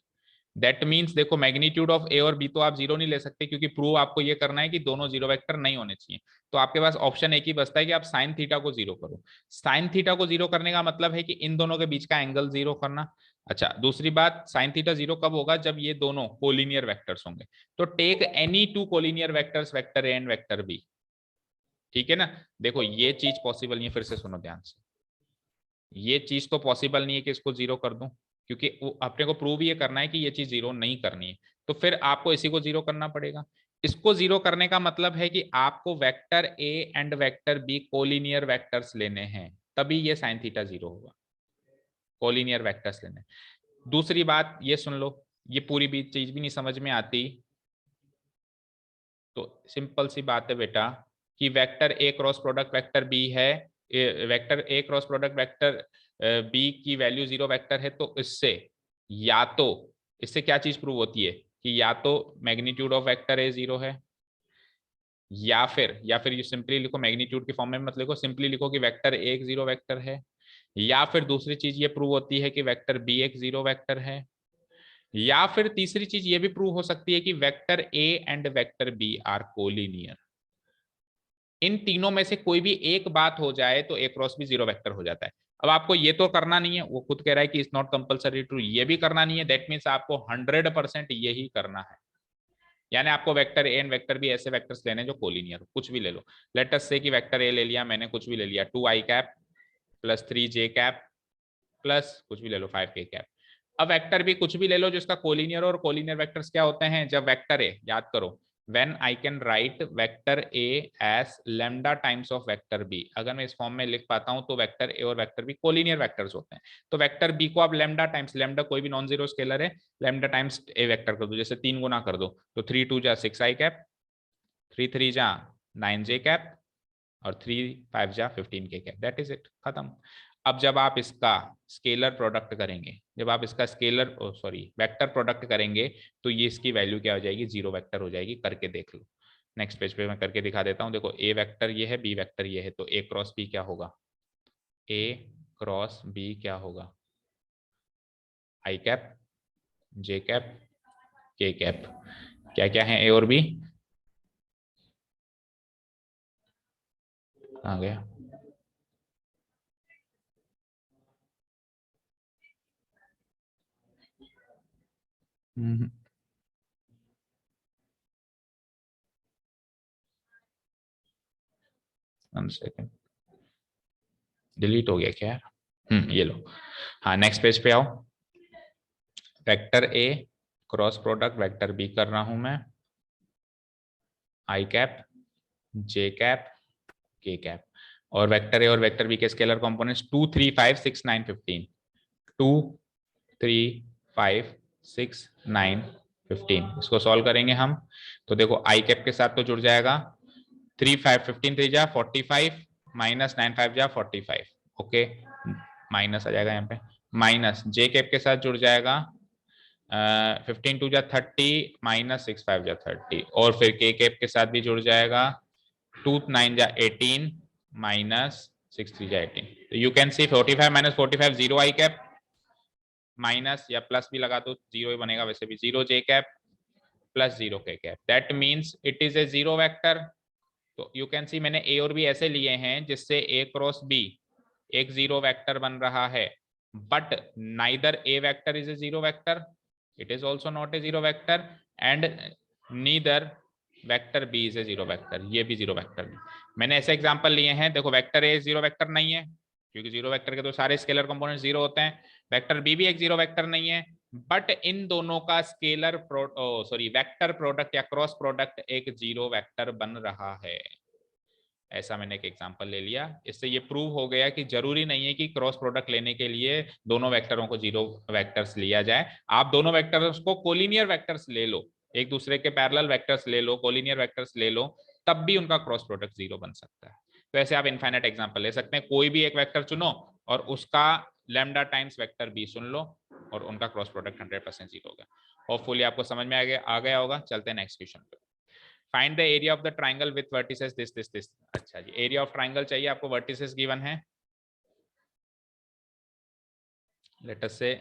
दैट मीन्स देखो मैग्नीट्यूड ऑफ ए और बी तो आप जीरो नहीं ले सकते, क्योंकि प्रूव आपको ये करना है कि दोनों जीरो वेक्टर नहीं होने चाहिए। तो आपके पास ऑप्शन एक ही बचता है कि आप साइन थीटा को जीरो करो। साइन थीटा को जीरो करने का मतलब है कि इन दोनों के बीच का एंगल जीरो करना। अच्छा दूसरी बात, साइन थीटा जीरो कब होगा? जब ये दोनों कोलिनियर वेक्टर्स होंगे। तो take any two collinear vectors, vector A and vector B, ठीक है ना। देखो ये चीज पॉसिबल नहीं है, फिर से सुनो ध्यान से, ये चीज तो पॉसिबल नहीं है कि इसको जीरो कर दूं, क्योंकि अपने को प्रूव ये करना है कि ये चीज जीरो नहीं करनी है। तो फिर आपको इसी को जीरो करना पड़ेगा। इसको जीरो करने का मतलब है कि आपको vector A and vector B collinear vectors लेने हैं, तभी ये साइन थीटा जीरो होगा। कोलिनियर वेक्टर्स लेने। दूसरी बात ये सुन लो, ये पूरी भी चीज भी नहीं समझ में आती तो सिंपल सी बात है बेटा कि vector A cross product vector B है, vector A cross product vector B की वैल्यू जीरो वेक्टर है, तो इससे या तो इससे क्या चीज प्रूव होती है कि या तो magnitude of vector A zero है, या फिर ये सिंपली लिखो, मैग्नीट्यूड के फॉर्म में मत लिखो, सिंपली लिखो कि वेक्टर ए एक जीरो वेक्टर है, या फिर दूसरी चीज ये प्रूव होती है कि वेक्टर बी एक जीरो वेक्टर है, या फिर तीसरी चीज ये भी प्रूव हो सकती है कि vector A and vector B are collinear. इन तीनों में से कोई भी एक बात हो जाए तो A cross B zero vector हो जाता है। अब आपको ये तो करना नहीं है, वो खुद कह रहा है कि इट्स नॉट कंपलसरी ट्रू, ये भी करना नहीं है, दैट मीन्स आपको 100% यही करना है। यानी आपको vector A and vector B ऐसे वेक्टर्स लेने जो कोलिनियर, कुछ भी ले लो। लेट अस से कि वेक्टर ए ले लिया मैंने, कुछ भी ले लिया 2i cap plus 3j cap plus कुछ भी ले लो 5k कैप। अब वेक्टर बी कुछ भी ले लो जिसका कोलिनियर, और कोलिनियर वेक्टर्स क्या होते हैं? जब वेक्टर ए, याद करो, when I can write vector A as lambda times of vector B, अगर मैं इस फॉर्म में लिख पाता हूं तो वेक्टर A और वेक्टर B कोलिनियर वेक्टर्स होते हैं। तो वेक्टर B को आप लैम्डा टाइम्स, लैम्डा कोई भी नॉन जीरो स्केलर है, लैम्डा टाइम्स A वेक्टर कर दो, जैसे 3 गुना कर दो तो 3 2 जा 6i कैप, 3 3 जा 9j कैप, और 3 5 जा 15k cap, that is it, खत्म। अब जब आप इसका स्केलर प्रोडक्ट करेंगे, जब आप इसका स्केलर सॉरी वेक्टर प्रोडक्ट करेंगे, तो ये इसकी वैल्यू क्या हो जाएगी? जीरो वेक्टर हो जाएगी। करके देख लो, नेक्स्ट पेज पे मैं करके दिखा देता हूँ। देखो ए वेक्टर ये है, बी वेक्टर ये है, तो ए क्रॉस बी क्या होगा? ए क्रॉस बी क्या होगा? आई cap, J cap, K cap. क्या क्या है ए और बी? आ गया? सेकेंड, डिलीट हो गया क्या यार? ये लो, हाँ नेक्स्ट पेज पे आओ। Vector A cross product vector B कर रहा हूं मैं, I cap, J cap, K cap, और वेक्टर ए और वेक्टर बी के स्केलर कंपोनेंट्स 2 3 5 6 9 15, 2 3 5 6 9 15। इसको सॉल्व करेंगे हम, तो देखो आई कैप के साथ तो जुड़ जाएगा 3 5 15 3 जा 45 माइनस 9 5 जा 45, ओके, माइनस आ जाएगा यहाँ पे, माइनस जे कैप के साथ जुड़ जाएगा 15 2 जा 30 माइनस 6 5 जा 30, और फिर के कैप के साथ भी जुड़ जाएगा 2 9 जा 18 माइनस 6 3 जा 18। तो you can see 45 minus 45 zero I cap, minus या प्लस भी लगा तो जीरो ही बनेगा, वैसे भी जीरो जे कैप प्लस जीरो के cap, that means it is a zero vector. तो यू कैन सी मैंने ए और बी ऐसे लिए हैं जिससे ए क्रॉस बी एक जीरो वेक्टर बन रहा है, but neither A vector is a zero vector, it is also not a zero vector, and neither vector B is a zero vector, ये भी जीरो वेक्टर नहीं। मैंने ऐसे एग्जांपल लिए हैं, देखो वेक्टर ए जीरो वेक्टर नहीं है क्योंकि जीरो वेक्टर के तो सारे स्केलर कंपोनेंट जीरो होते हैं। वेक्टर बी भी एक जीरो वेक्टर नहीं है, बट इन दोनों का स्केलर वेक्टर प्रोडक्ट या क्रॉस प्रोडक्ट एक जीरो वेक्टर बन रहा है। ऐसा मैंने एक एग्जांपल ले लिया, इससे ये प्रूव हो गया कि जरूरी नहीं है कि क्रॉस प्रोडक्ट लेने के लिए दोनों वेक्टरों को जीरो वेक्टर्स लिया जाए। आप दोनों वेक्टर्स को कोलिनियर वेक्टर्स ले लो, एक दूसरे के पैरेलल वेक्टर्स ले लो, कोलिनियर वेक्टर्स ले लो, तब भी उनका क्रॉस प्रोडक्ट जीरो बन सकता है। तो ऐसे आप इनफाइनाइट एग्जांपल ले सकते हैं, कोई भी एक वेक्टर चुनो और उसका लैम्डा टाइम्स वेक्टर बी सुन लो और उनका क्रॉस प्रोडक्ट 100% जीरो होगा। होपफुली आपको समझ में आ गया होगा। चलते हैं नेक्स्ट क्वेश्चन पे। Find the area of the triangle with vertices this this this. अच्छा जी, एरिया ऑफ ट्राइंगल चाहिए आपको, वर्टिसेस गिवन है। लेट अस से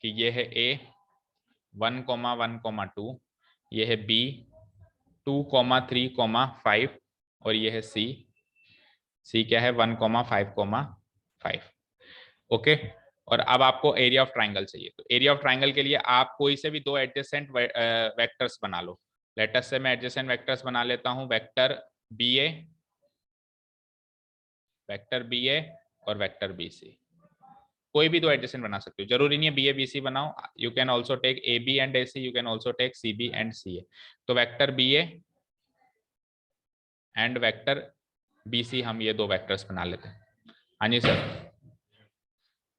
कि ये है ए 1,1,2, ये है बी 2,3,5 और ये है सी क्या है 1,5,5। ओके, और अब आपको एरिया ऑफ ट्राइंगल चाहिए। तो एरिया ऑफ ट्राइंगल के लिए आप कोई से भी दो एडजेसेंट वेक्टर्स बना लो। लेट अस से मैं एडजेसेंट वेक्टर्स बना लेता हूं, वेक्टर बी ए और वेक्टर बी सी। कोई भी दो एडजेसेंट बना सकते हो, जरूरी नहीं है बी ए बी सी बनाओ। You can also take A B and A C, you can also take C B and C A. तो vector B A and vector B C, हम ये दो वेक्टर्स बना लेते हैं। हाँ जी सर।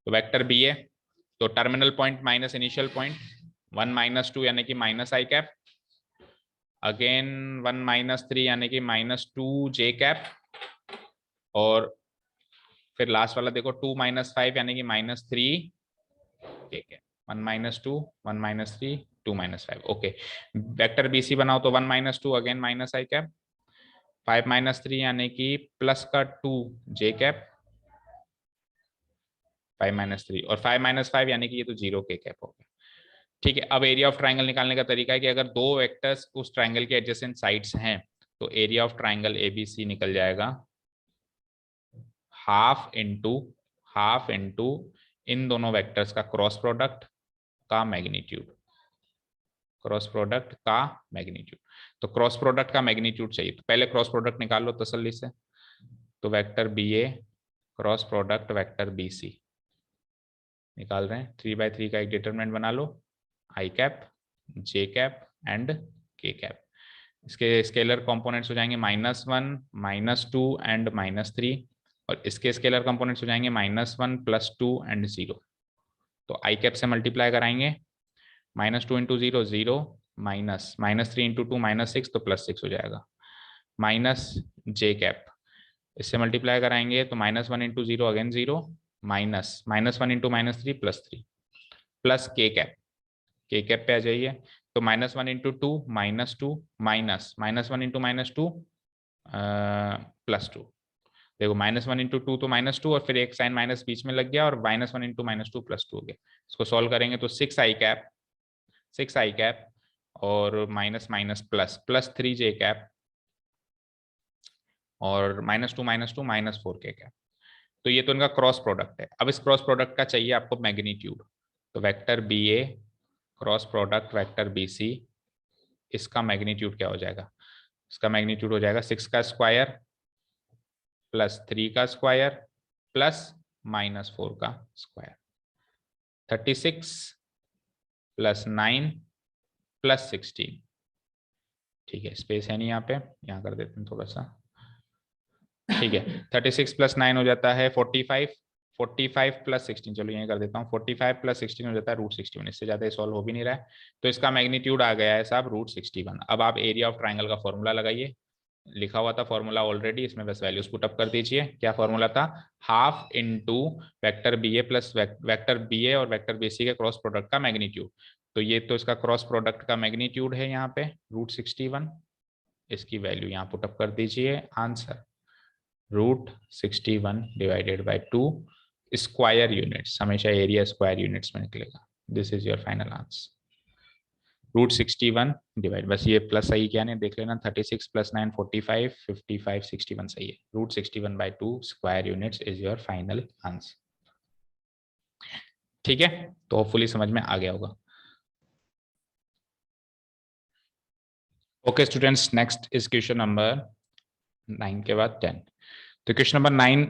तो वेक्टर बी ए, तो terminal point minus initial point 1 - 2 यानी कि माइनस आई कैप, अगेन 1 - 3 यानी कि -2 जे कैप, और फिर लास्ट वाला देखो 2 - 5 यानी कि -3 के कैप। 1 - 2 1 - 3 2 - 5। ओके, वेक्टर बीसी बनाओ तो 1 - 2 अगेन माइनस आई कैप, 5 - 3 यानी कि प्लस का 2 जे कैप, 5 - 3 और 5 - 5 यानी कि ये तो 0 के कैप हो गया। ठीक है, अब एरिया ऑफ ट्राइंगल निकालने का तरीका है कि अगर दो वेक्टर्स उस ट्राइंगल के एडजेसेंट साइड्स हैं तो एरिया ऑफ ट्राइंगल एबीसी निकल जाएगा हाफ इंटू इन दोनों वेक्टर्स का क्रॉस प्रोडक्ट का मैग्नीट्यूड, क्रॉस प्रोडक्ट का मैग्नीट्यूड। तो क्रॉस प्रोडक्ट का मैग्नीट्यूड चाहिए, तो पहले क्रॉस प्रोडक्ट निकाल लो तसल्ली से। तो vector B A cross product vector B C निकाल रहे हैं, 3/3 का एक डिटरमिनेंट बना लो, I cap J cap and K cap. इसके स्केलर कंपोनेंट्स हो जाएंगे -1 -2 एंड -3, और इसके स्केलर कंपोनेंट्स हो जाएंगे -1 +2 एंड 0। तो आई कैप से मल्टीप्लाई कराएंगे, -2 × 0 0, -3 × 2 -6, तो +6 हो जाएगा, माइनस जे कैप इससे मल्टीप्लाई कराएंगे तो -1 × 0 अगेन 0, -1 × -3 +3, प्लस के कैप पे आ जाइए। तो -1 × 2 -2 माइनस -1 × -2 +2। देखो -1 × 2 तो -2 और फिर एक साइन माइनस बीच में लग गया और -1 × -2 +2 हो गया। इसको सॉल्व करेंगे तो 6 आई कैप और माइनस माइनस प्लस +3 जे कैप और -2 -4 के कैप। तो ये तो इनका क्रॉस प्रोडक्ट है। अब इस क्रॉस प्रोडक्ट का चाहिए आपको मैग्नीट्यूड। तो vector B A cross product vector B C, इसका मैग्नीट्यूड क्या हो जाएगा? इसका मैग्नीट्यूड हो जाएगा 6 का स्क्वायर प्लस 3 का स्क्वायर प्लस -4 का स्क्वायर, 36 + 9 + 16। ठीक है, स्पेस है नहीं यहाँ पे, यहाँ कर देते हैं थोड़ा सा। ठीक है, 36 + 9 हो जाता है 45, 45 + 16, चलो यहीं कर देता हूँ, 45 + 16 हो जाता है √61। इससे ज्यादा सॉल्व हो भी नहीं रहा है, तो इसका मैग्नीट्यूड आ गया है साहब √61। अब आप एरिया ऑफ ट्राइंगल का फॉर्मूला लगाइए, लिखा हुआ था फॉर्मूला ऑलरेडी, इसमें बस वैल्यूज पुट अप कर दीजिए। क्या फॉर्मूला था? हाफ इंटू वेक्टर बी ए प्लस वेक्टर बी ए और वेक्टर बी सी के क्रॉस प्रोडक्ट का मैग्नीट्यूड। तो ये तो इसका क्रॉस प्रोडक्ट का मैग्नीट्यूड है यहाँ पे √61, इसकी वैल्यू यहाँ पुट अप कर दीजिए, आंसर √61 / 2 स्क्वायर यूनिट्स, हमेशा एरिया स्क्वायर यूनिट्स में निकलेगा। This is your final answer, √61 divide, बस ये प्लस सही क्या नहीं देख लेना, 36 + 9 45, 55 61 सही है, √61/2 square units is your final answer. ठीक है, तो होपफुली समझ में आ गया होगा। Okay students, next is question number 9 के बाद 10. तो question number 9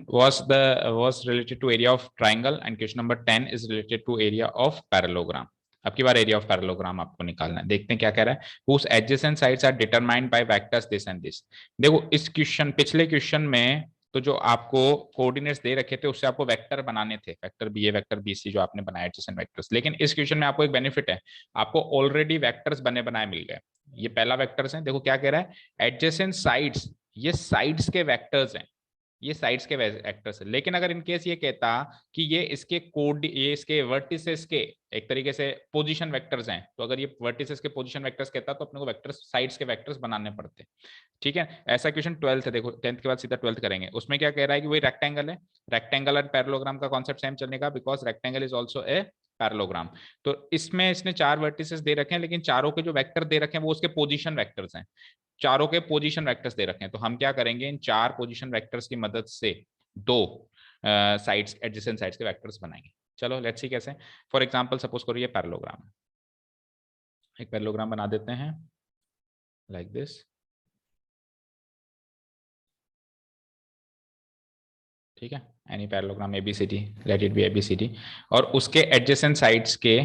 was related to area of triangle and question number 10 is related to area of parallelogram. अब की बार एरिया ऑफ पैरेललोग्राम आपको निकालना है. देखते हैं क्या कह रहा है. whose adjacent sides are determined by vectors this and this. देखो इस क्वेश्चन, पिछले क्वेश्चन में तो जो आपको कोऑर्डिनेट्स दे रखे थे उससे आपको वेक्टर बनाने थे, वेक्टर बी ए वेक्टर बी सी जो आपने बनाए एडजेसेंट वेक्टर्स. लेकिन इस क्वेश्चन में आपको एक बेनिफिट है, आपको ऑलरेडी वेक्टर्स बने बनाए मिल गए. ये पहला वेक्टर्स है. देखो क्या कह रहा है, एडजेसेंट साइड्स, ये साइड्स के वेक्टर्स हैं, ये साइड्स के वेक्टर्स है. लेकिन अगर इनकेस ये कहता कि ये इसके कोड, ये इसके वर्टिसेस के एक तरीके से पोजीशन वेक्टर्स हैं, तो अगर ये वर्टिसेस के पोजीशन वेक्टर्स कहता तो अपने को वेक्टर्स, साइड्स के वेक्टर्स बनाने पड़ते. ठीक है, ऐसा क्वेश्चन 12th है. देखो 10th के बाद सीधा 12th करेंगे. उसमें क्या कह रहा है कि वही रेक्टेंगल है, रेक्टेंगल और पैरेललोग्राम का कॉन्सेप्ट सेम चलेगा because rectangle is also a parallelogram. तो इसमें इसने 4 वर्टिसेस दे रखे हैं, लेकिन चारों के जो वेक्टर दे रखे हैं वो उसके पोजीशन वेक्टर्स हैं, चारों के पोजीशन वेक्टर्स दे रखे हैं. तो हम क्या करेंगे, इन 4 पोजीशन वेक्टर्स की मदद से 2 साइड्स, एडजेसेंट साइड्स के वेक्टर्स बनाएंगे. चलो लेट्स सी कैसे. फॉर एग्जांपल सपोज करो ये पैरेललोग्राम है, एक पैरेललोग्राम बना देते हैं लाइक दिस. ठीक है, any parallelogram ABCD, let it be ABCD. और उसके एडजेसेंट साइड्स के,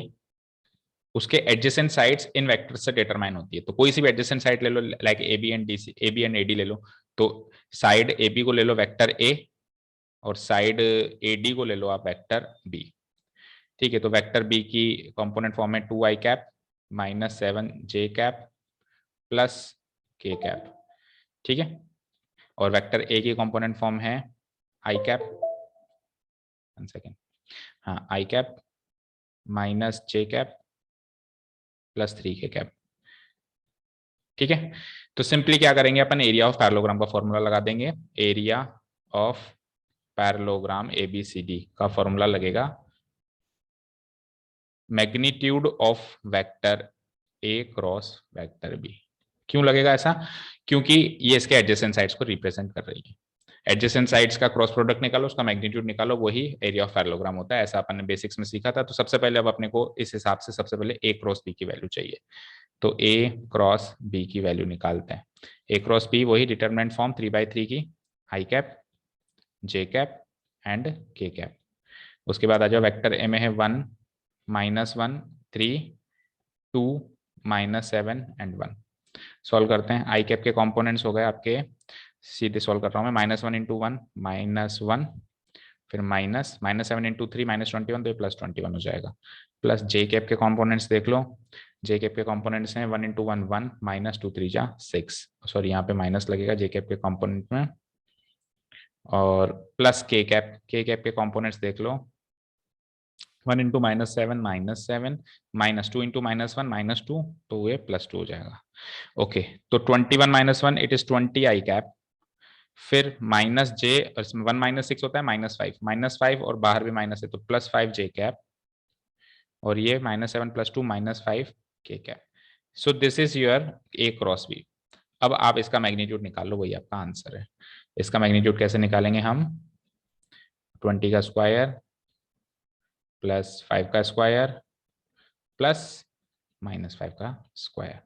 उसके एडजेसेंट साइड्स इन वेक्टर्स से डिटरमाइन होती है. तो कोई सी भी एडजेसेंट साइड ले लो, like A B and D C, A B and A D ले लो. तो साइड ए बी को ले लो वेक्टर ए, और साइड ए डी को ले लो आप वेक्टर बी. ठीक है, तो वेक्टर बी की कंपोनेंट फॉर्म है 2i cap minus 7j cap plus k cap. ठीक है, और वेक्टर ए की कंपोनेंट फॉर्म है i कैप, 1 सेकेंड, हाँ, i cap minus j cap plus 3k cap. ठीक है, तो सिंपली क्या करेंगे अपन, एरिया ऑफ पैरेललोग्राम का फॉर्मूला लगा देंगे. एरिया ऑफ पैरेललोग्राम एबीसीडी का फॉर्मूला लगेगा magnitude of vector A cross vector B. क्यों लगेगा ऐसा, क्योंकि ये इसके एडजेसेंट साइड्स को रिप्रेजेंट कर रही है. एडजेसेंट साइड्स का क्रॉस प्रोडक्ट निकालो, उसका मैग्नीट्यूड निकालो, वही एरिया ऑफ पैरेललोग्राम होता है. ऐसा अपन ने बेसिक्स में सीखा था. तो सबसे पहले अब अपने को इस हिसाब से सबसे पहले ए क्रॉस बी की वैल्यू चाहिए. तो ए क्रॉस बी की वैल्यू निकालते हैं. ए क्रॉस बी वही डिटरमिनेंट फॉर्म 3/3 की, आई cap, J cap and K cap. उसके बाद आ जाओ, वेक्टर ए में है 1 -1 3 2 -7 एंड 1. सॉल्व करते हैं. आई कैप के कंपोनेंट्स हो गए आपके, सीधे सॉल्व कर रहा हूँ मैं, -1 × 1 -1, फिर -7 × 3 -21, तो ये +21 हो जाएगा. प्लस जे कैप के कंपोनेंट्स देख लो. जे कैप के कंपोनेंट्स हैं 1 × 1 1 -2 3 जा 6, सॉरी यहाँ पे माइनस लगेगा जे कैप के कंपोनेंट में, और प्लस के कैप के कंपोनेंट्स देख लो. 1 × -7 -7 -2 × -1 -2, तो ये +2 हो जाएगा. ओके, तो 21 -1 इट इज 20 आई कैप, फिर माइनस जे, 1 -6 होता है -5 और बाहर भी माइनस है तो +5 जे कैप, और ये -7 + 2 -5 K cap. So this is your A cross B. अब आप इसका मैग्नीट्यूड निकाल लो, वही आपका आंसर है. इसका मैग्नीट्यूड कैसे निकालेंगे हम, 20 का स्क्वायर प्लस 5 का स्क्वायर प्लस -5 का स्क्वायर.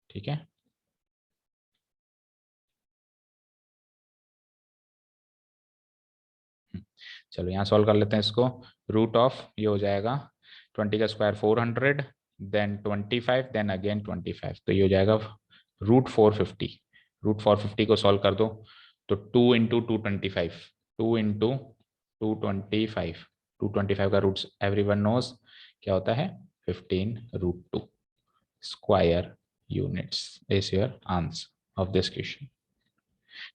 ठीक है, चलो यहाँ सॉल्व कर लेते हैं इसको. रूट ऑफ ये हो जाएगा 20 का स्क्वायर 400, देन 25, देन अगेन 25, तो ये हो जाएगा √450. √450 को सॉल्व कर दो तो 2 × 225, 2 × 225, 225 का रूट्स एवरीवन नोज क्या होता है, 15√2 square units is your answer of this question.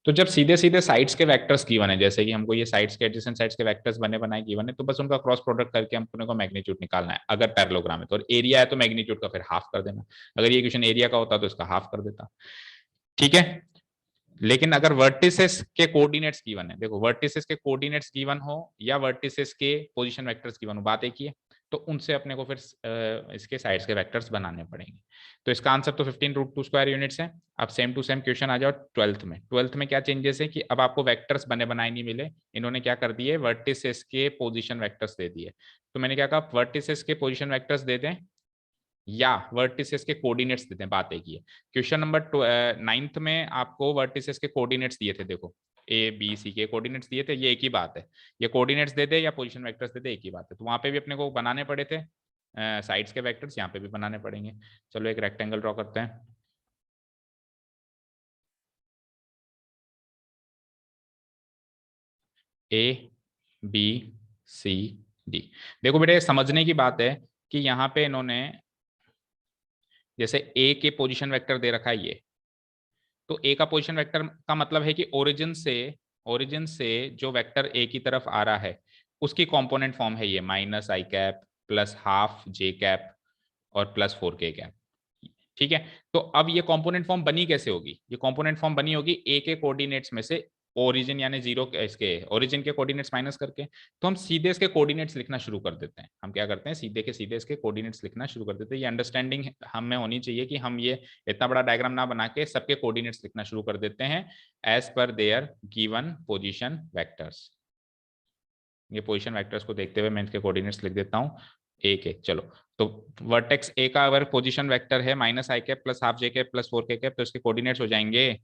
तो जब सीधे सीधे साइड्स के वेक्टर्स गिवन है, जैसे कि हमको ये साइड्स के एडजेसेंट साइड्स के वेक्टर्स बने बनाए गिवन है, तो बस उनका क्रॉस प्रोडक्ट करके हमको को मैग्नीट्यूड निकालना है. अगर पैरेललोग्राम है तो, और एरिया है तो मैग्नीट्यूड का फिर हाफ कर देना. अगर ये क्वेश्चन एरिया का होता तो इसका हाफ कर देता. ठीक है, लेकिन अगर वर्टिसेस के कोऑर्डिनेट्स गिवन है, देखो वर्टिसेस के कोऑर्डिनेट्स गिवन हो या वर्टिसेस के पोजीशन वेक्टर्स गिवन हो, बात एक ही है, तो उनसे अपने को फिर इसके साइड्स के वेक्टर्स बनाने पड़ेंगे. तो इसका आंसर तो 15√2 स्क्वायर यूनिट्स है. अब सेम टू सेम क्वेश्चन आ जाओ 12th में. 12th में क्या चेंजेस है कि अब आपको वेक्टर्स बने बनाए नहीं मिले, इन्होंने क्या कर दिए, वर्टिसेस के पोजीशन वेक्टर्स दे दिए. तो मैंने क्या कहा, वर्टिसेस के पोजीशन वेक्टर्स दे दें या वर्टिसेस के कोऑर्डिनेट्स देते हैं, बात एक ही है। क्वेश्चन नंबर 9th में आपको वर्टिसेस के कोऑर्डिनेट्स दिए थे, देखो ए बी सी के कोऑर्डिनेट्स दिए थे, ये एक ही बात है, ये कोऑर्डिनेट्स दे दे या पोजीशन वेक्टर्स दे दे एक ही बात है। तो वहां पे भी अपने को बनाने पड़े थे साइड्स के वेक्टर्स, यहाँ पे भी बनाने पड़ेंगे। चलो एक रेक्टेंगल ड्रॉ करते हैं। A B C D. देखो बेटे समझने की बात है कि यहाँ पे इन्होंने जैसे ए के पोजीशन वेक्टर दे रखा है ये, तो ए का पोजीशन वेक्टर का मतलब है कि ओरिजिन से जो वेक्टर ए की तरफ आ रहा है उसकी कंपोनेंट फॉर्म है ये minus I cap plus half J cap और प्लस 4k कैप। ठीक है, तो अब ये कंपोनेंट फॉर्म बनी कैसे होगी? ये कंपोनेंट फॉर्म बनी होगी ए के कोऑर्डिनेट्स में से ओरिजिन यानी जीरो इसके ओरिजिन के कोऑर्डिनेट्स माइनस करके। तो हम सीधे इसके कोऑर्डिनेट्स लिखना शुरू कर देते हैं। हम क्या करते हैं, सीधे के सीधे इसके कोऑर्डिनेट्स लिखना शुरू कर देते हैं। ये अंडरस्टैंडिंग हमें होनी चाहिए कि हम ये इतना बड़ा डायग्राम ना बना के सबके कोऑर्डिनेट्स लिखना शुरू कर देते हैं as per their given position vectors. ये पोजीशन वेक्टर्स को देखते हुए मैं इसके कोऑर्डिनेट्स लिख देता हूँ ए के। चलो, तो वर्टेक्स ए का अगर पोजीशन वेक्टर है minus I cap plus half J cap plus 4k cap, तो इसके कोऑर्डिनेट्स हो जाएंगे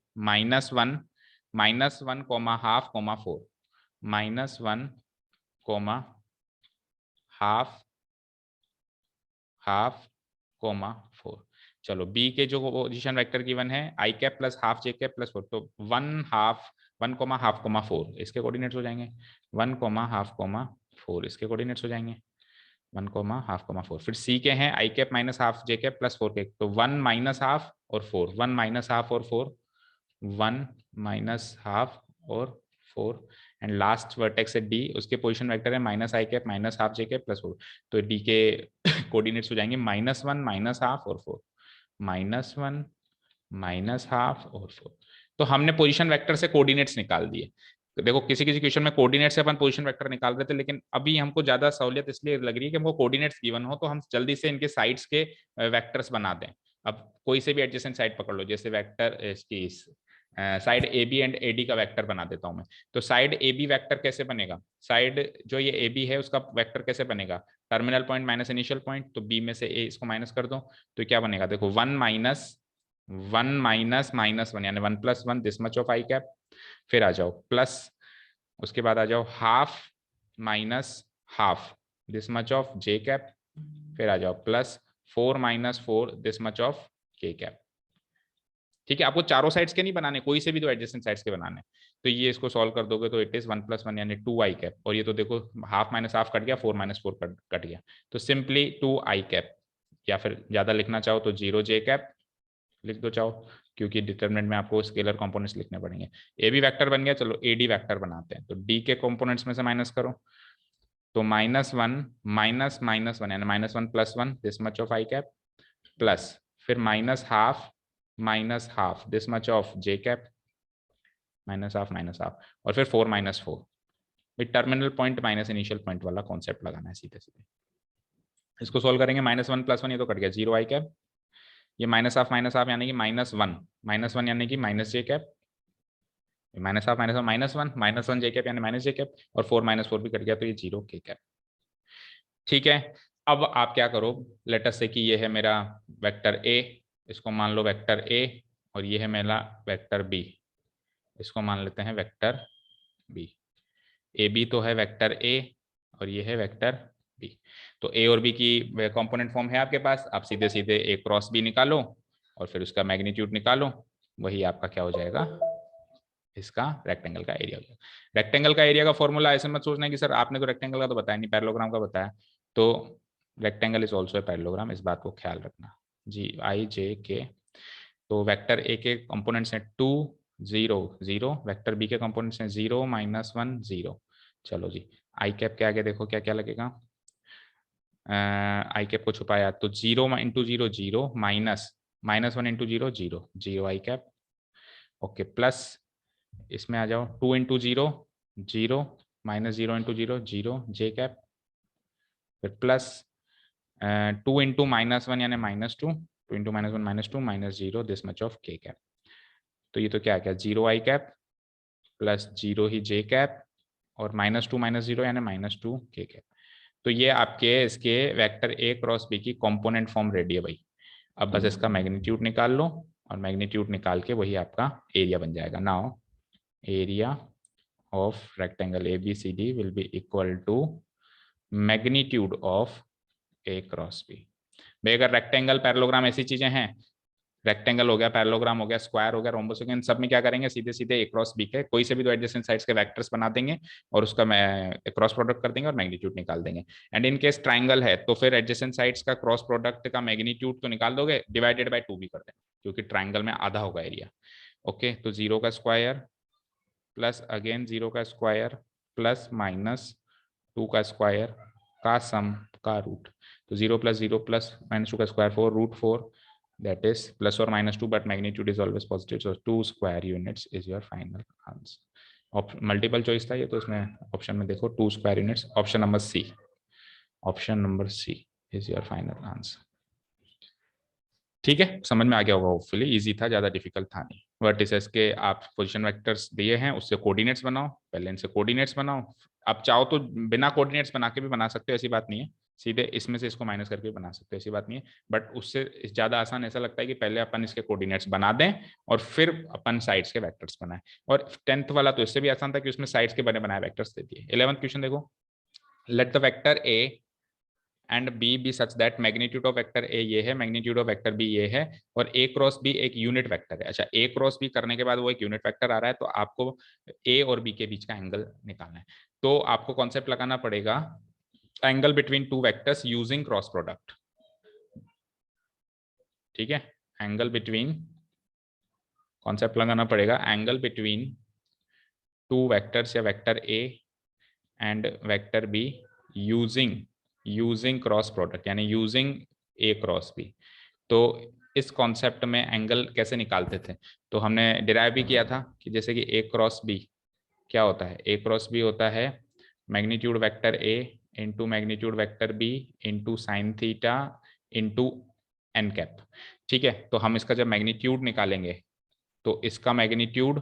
-1 comma half comma 4, -1 comma half comma 4। चलो बी के जो पोजीशन वेक्टर गिवन है I cap plus half J cap plus 4, तो 1 कोमा हाफ कोमा 4 इसके कोऑर्डिनेट्स हो जाएंगे। 1 कोमा हाफ कोमा 4 इसके कोऑर्डिनेट्स हो जाएंगे। 1 कोमा हाफ कोमा 4। फिर सी के हैं आई cap minus half J cap plus 4k, तो 1 माइनस हाफ और 4, 1 माइनस हाफ और 4, 1 माइनस हाफ और 4। एंड लास्ट वर्टेक्स है डी, उसके पोजीशन वेक्टर है minus I cap minus half J cap plus 4, तो डी के कोऑर्डिनेट्स हो जाएंगे -1 माइनस हाफ और 4, -1 माइनस हाफ और 4। तो हमने पोजीशन वेक्टर से कोऑर्डिनेट्स निकाल दिए। देखो किसी किसी क्वेश्चन में कोऑर्डिनेट से अपन पोजीशन वेक्टर निकाल रहे थे, लेकिन अभी हमको ज्यादा सहूलियत इसलिए लग रही है कि हमको कोऑर्डिनेट्स गिवन हो तो हम जल्दी से इनके साइड्स के वेक्टर्स बना दें। अब कोई से भी एडजेसेंट साइड पकड़ लो, जैसे वेक्टर इसकी side A B and A D का वेक्टर बना देता हूं मैं। तो साइड ए बी वेक्टर कैसे बनेगा, साइड जो ये ए बी है उसका वेक्टर कैसे बनेगा, terminal point minus initial point, तो बी में से ए इसको माइनस कर दो, तो क्या बनेगा देखो 1 माइनस -1 यानी 1 + 1 this much of I cap. फिर आ जाओ प्लस, उसके बाद आ जाओ half minus half this much of J cap. फिर आ जाओ प्लस 4 - 4 दिस मच ऑफ के कैप। ठीक है, आपको चारों साइड्स के नहीं बनाने, कोई से भी दो एडजेसेंट साइड्स के बनाने। तो ये इसको सॉल्व कर दोगे तो इट इज 1 + 1 यानी 2 आई कैप। और ये तो देखो हाफ माइनस हाफ कट गया, 4 - 4 कट गया, तो सिंपली 2 आई कैप, या फिर ज्यादा लिखना चाहो तो 0 जे कैप लिख दो चाहो, क्योंकि डिटरमिनेंट में आपको स्केलर कंपोनेंट्स लिखने पड़ेंगे। ए बी वेक्टर बन गया, चलो ए डी वेक्टर बनाते हैं। तो डी के कंपोनेंट्स में से माइनस करो, तो -1 माइनस -1 यानी -1 + 1 this much of I cap, plus फिर -half this much of J cap, -half और फिर 4 - 4। Terminal point minus initial point वाला कॉन्सेप्ट लगाना है सीधे सीधे। इसको सोल्व करेंगे, -1 + 1 ये तो कट गया, 0 आई कैप, ये -हाफ यानी कि -1 यानी कि माइनस जे कैप, -हाफ -1 जे कैप यानी माइनस जे कैप, और 4 - 4 भी कट गया, तो ये 0 के कैप। ठीक है, अब आप क्या करो, लेट अस से कि ये है मेरा वेक्टर ए, इसको मान लो वेक्टर ए, और ये है मेरा वेक्टर बी, इसको मान लेते हैं वेक्टर बी। ए बी तो है वेक्टर ए और ये है वेक्टर बी। तो ए और बी की कंपोनेंट फॉर्म है आपके पास, आप सीधे सीधे ए क्रॉस बी निकालो और फिर उसका मैग्नीट्यूड निकालो, वही आपका क्या हो जाएगा, इसका रेक्टेंगल का एरिया हो जाएगा। रेक्टेंगल का एरिया का फॉर्मूला ऐसे मत सोचना कि सर आपने तो रेक्टेंगल का तो बताया नहीं, पैरेललोग्राम का बताया। तो rectangle is also a parallelogram, इस बात को ख्याल रखना, जी आई जे के। तो वेक्टर ए के कंपोनेंट्स हैं 2 0 0, वेक्टर बी के कंपोनेंट्स हैं 0 -1 0। चलो जी, आई कैप के आगे देखो क्या क्या लगेगा, आई कैप को छुपाया तो 0 × 0 0, -1 × 0 0 0 आई कैप, ओके, प्लस इसमें आ जाओ 2 × 0 0, -0 × 0 0 जे कैप, फिर प्लस 2 × -1 यानी -2, 2 × -1 -2 -0 दिस मच ऑफ के कैप। तो ये तो क्या क्या 0 I cap plus 0 he J cap और -2 - 0 यानी -2 के कैप। तो ये आपके इसके वेक्टर ए क्रॉस बी की कंपोनेंट फॉर्म रेडी है भाई। अब बस इसका मैग्नीट्यूड निकाल लो और मैग्नीट्यूड निकाल के वही आपका एरिया बन जाएगा। Now area of rectangle ABCD will be equal to magnitude of A cross B. भाई अगर रेक्टेंगल पैरेललोग्राम ऐसी चीजें हैं, रेक्टेंगल हो गया, पैरेललोग्राम हो गया, स्क्वायर हो गया, रोम्बस हो गया, इन सब में क्या करेंगे, सीधे सीधे ए क्रॉस बी के कोई से भी दो एडजेसेंट साइड्स के वेक्टर्स बना देंगे और उसका क्रॉस प्रोडक्ट कर देंगे और मैग्नीट्यूड निकाल देंगे। एंड इन केस ट्राइंगल है तो फिर एडजेसेंट साइड्स का क्रॉस प्रोडक्ट का मैग्नीट्यूड तो निकाल दोगे, डिवाइडेड बाय 2 भी कर देंगे क्योंकि ट्राइंगल में आधा होगा एरिया। ओके, तो 0 का स्क्वायर प्लस अगेन 0 का स्क्वायर प्लस माइनस 2 का स्क्वायर का सम का रूट। तो 0 प्लस 0 प्लस माइनस 2 का square 4 root 4, that is plus or minus 2 but magnitude is always positive, so 2 square units is your final answer। Multiple choice था ये, तो इसमें ऑप्शन में देखो 2 square units, option number C, option number C is your final answer. ठीक है, समझ में आ गया होगा, होपफुली इजी था, ज्यादा डिफिकल्ट था नहीं। वर्टिसेस के आप पोजीशन वेक्टर्स दिए हैं, उससे कोऑर्डिनेट्स बनाओ, पहले इनसे कोऑर्डिनेट्स बनाओ। आप चाहो तो बिना कोऑर्डिनेट्स बना के भी बना सकते हो, ऐसी बात नहीं है, सीधे इसमें से इसको माइनस करके बना सकते हो, ऐसी बात नहीं है, बट उससे ज्यादा आसान ऐसा लगता है कि पहले अपन इसके कोऑर्डिनेट्स बना दें और फिर अपन साइड्स के वेक्टर्स बनाएं। और 10th वाला तो इससे भी आसान था कि उसमें साइड्स के बने बनाए वेक्टर्स दे दिए। 11th क्वेश्चन देखो, let the vector A and B be such that magnitude of vector A ये है, मैग्नीट्यूड ऑफ वेक्टर बी ये है, और ए क्रॉस बी एक यूनिट वेक्टर है। अच्छा, ए क्रॉस बी करने के बाद वो एक यूनिट वेक्टर आ रहा है, तो आपको ए और बी के बीच का एंगल निकालना है। तो आपको कॉन्सेप्ट लगाना पड़ेगा angle between two vectors using cross product. ठीक है, एंगल बिटवीन, कॉन्सेप्ट लगाना पड़ेगा एंगल बिटवीन टू वेक्टर्स या vector A and vector be using cross product, यानी यूजिंग ए क्रॉस बी। तो इस कॉन्सेप्ट में एंगल कैसे निकालते थे, तो हमने डिराइव भी किया था कि जैसे कि ए क्रॉस बी क्या होता है, ए क्रॉस बी होता है magnitude vector A into magnitude vector B into sine theta into N cap. ठीक है, तो हम इसका जब मैग्नीट्यूड निकालेंगे तो इसका मैग्नीट्यूड,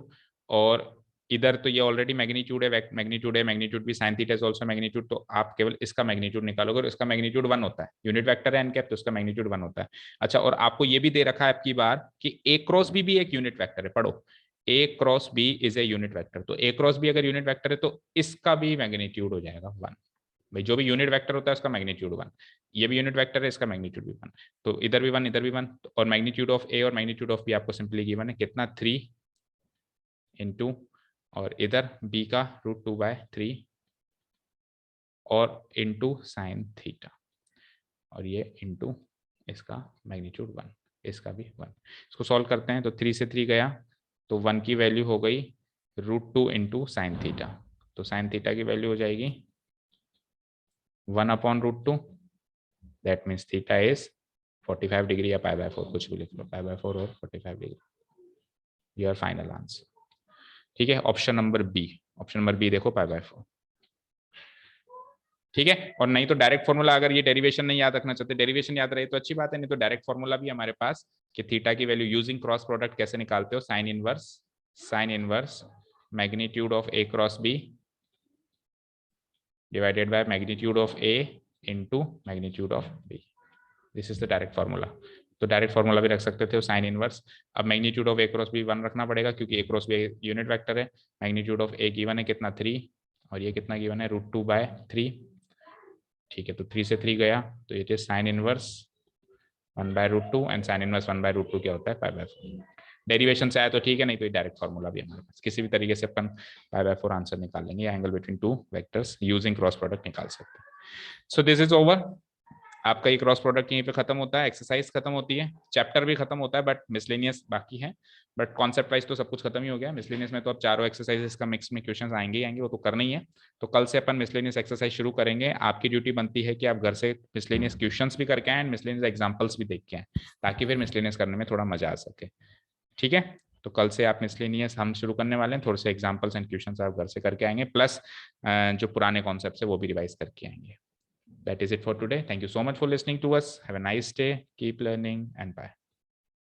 और इधर तो ये ऑलरेडी मैग्नीट्यूड है, मैग्नीट्यूड भी sine theta is also magnitude, तो आप केवल इसका मैग्नीट्यूड निकालोगे और इसका मैग्नीट्यूड 1 होता है, यूनिट वेक्टर है एन कैप तो इसका मैग्नीट्यूड 1 होता है। अच्छा, और आपको ये भी दे रखा है आपकी बार कि ए क्रॉस बी भी एक यूनिट वेक्टर है, पढ़ो, A cross B is a unit vector, तो ए क्रॉस बी अगर यूनिट वेक्टर है तो इसका भी मैग्नीट्यूड हो जाएगा 1। भाई जो भी यूनिट वेक्टर होता है उसका मैग्नीट्यूड 1, ये भी यूनिट वेक्टर है, इसका मैग्नीट्यूड भी 1, तो इधर भी 1 इधर भी 1, और मैग्नीट्यूड ऑफ ए और मैग्नीट्यूड ऑफ बी आपको सिंपली गिवन है कितना, 3 इंटू, और इधर बी का √2/3 और इंटू साइन थीटा, और ये इंटू इसका मैग्नीट्यूड 1, इसका भी 1। इसको सॉल्व करते हैं तो 3 से 3 गया तो 1 की वैल्यू हो गई √2 इंटू साइन थीटा, तो साइन थीटा की वैल्यू हो जाएगी 1/√2, that means theta is 45 degree या π/4, कुछ भी लिख लो, π/4 और 45 डिग्री, योर फाइनल आंसर। ठीक है, ऑप्शन नंबर बी देखो, π/4। ठीक है, और नहीं तो डायरेक्ट फॉर्मूला, अगर ये डेरिवेशन नहीं याद रखना चाहते, डेरिवेशन याद रहे तो अच्छी बात है, नहीं तो डायरेक्ट फॉर्मूला भी हमारे पास कि थीटा की वैल्यू यूजिंग क्रॉस प्रोडक्ट कैसे निकालते हो, sine inverse magnitude of A cross B divided by magnitude of A into magnitude of B, this is the direct formula. तो डायरेक्ट फॉर्मूला भी रख सकते थे साइन इनवर्स। अब magnitude of A cross B 1 रखना पड़ेगा क्योंकि A cross B unit vector है, मैग्नीट्यूड ऑफ ए गिवन है कितना 3, और ये कितना गिवन है √2/3। ठीक है, तो 3 से 3 गया तो ये sine inverse 1/√2, and sine inverse 1/√2 क्या होता है, π/4। डेरिवेशन से आया तो ठीक है, नहीं तो डायरेक्ट फॉर्मूला भी हमारे पास, किसी भी तरीके से अपन π/4 आंसर निकाल लेंगे, angle between two vectors using cross product निकाल सकते हैं। सो दिस इज ओवर, आपका ये क्रॉस प्रोडक्ट यहीं पे खत्म होता है, एक्सरसाइज खत्म होती है, चैप्टर भी खत्म होता है, बट मिसलेनियस बाकी है, बट कॉन्सेप्ट वाइज तो सब कुछ खत्म ही हो गया। मिसलेनियस में तो अब चारों एक्सरसाइजेस का मिक्स में क्वेश्चंस आएंगे ही आएंगे, वो तो करना ही है। तो कल से अपन मिसलेनियस एक्सरसाइज शुरू करेंगे। आपकी ड्यूटी बनती है कि आप घर से मिसलेनियस क्वेश्चंस भी करके आए, मिसलेनियस एग्जाम्पल्स भी देख के आए, ताकि फिर मिसलेनियस करने में थोड़ा मजा आ सके। ठीक है, तो कल से आप मिसलेनियस हम शुरू करने वाले हैं, थोड़े से एग्जाम्पल्स एंड क्वेश्चंस आप घर से करके आएंगे, प्लस जो पुराने कॉन्सेप्ट है वो भी रिवाइज करके आएंगे। That is it for today. Thank you so much for listening to us. Have a nice day. Keep learning and bye.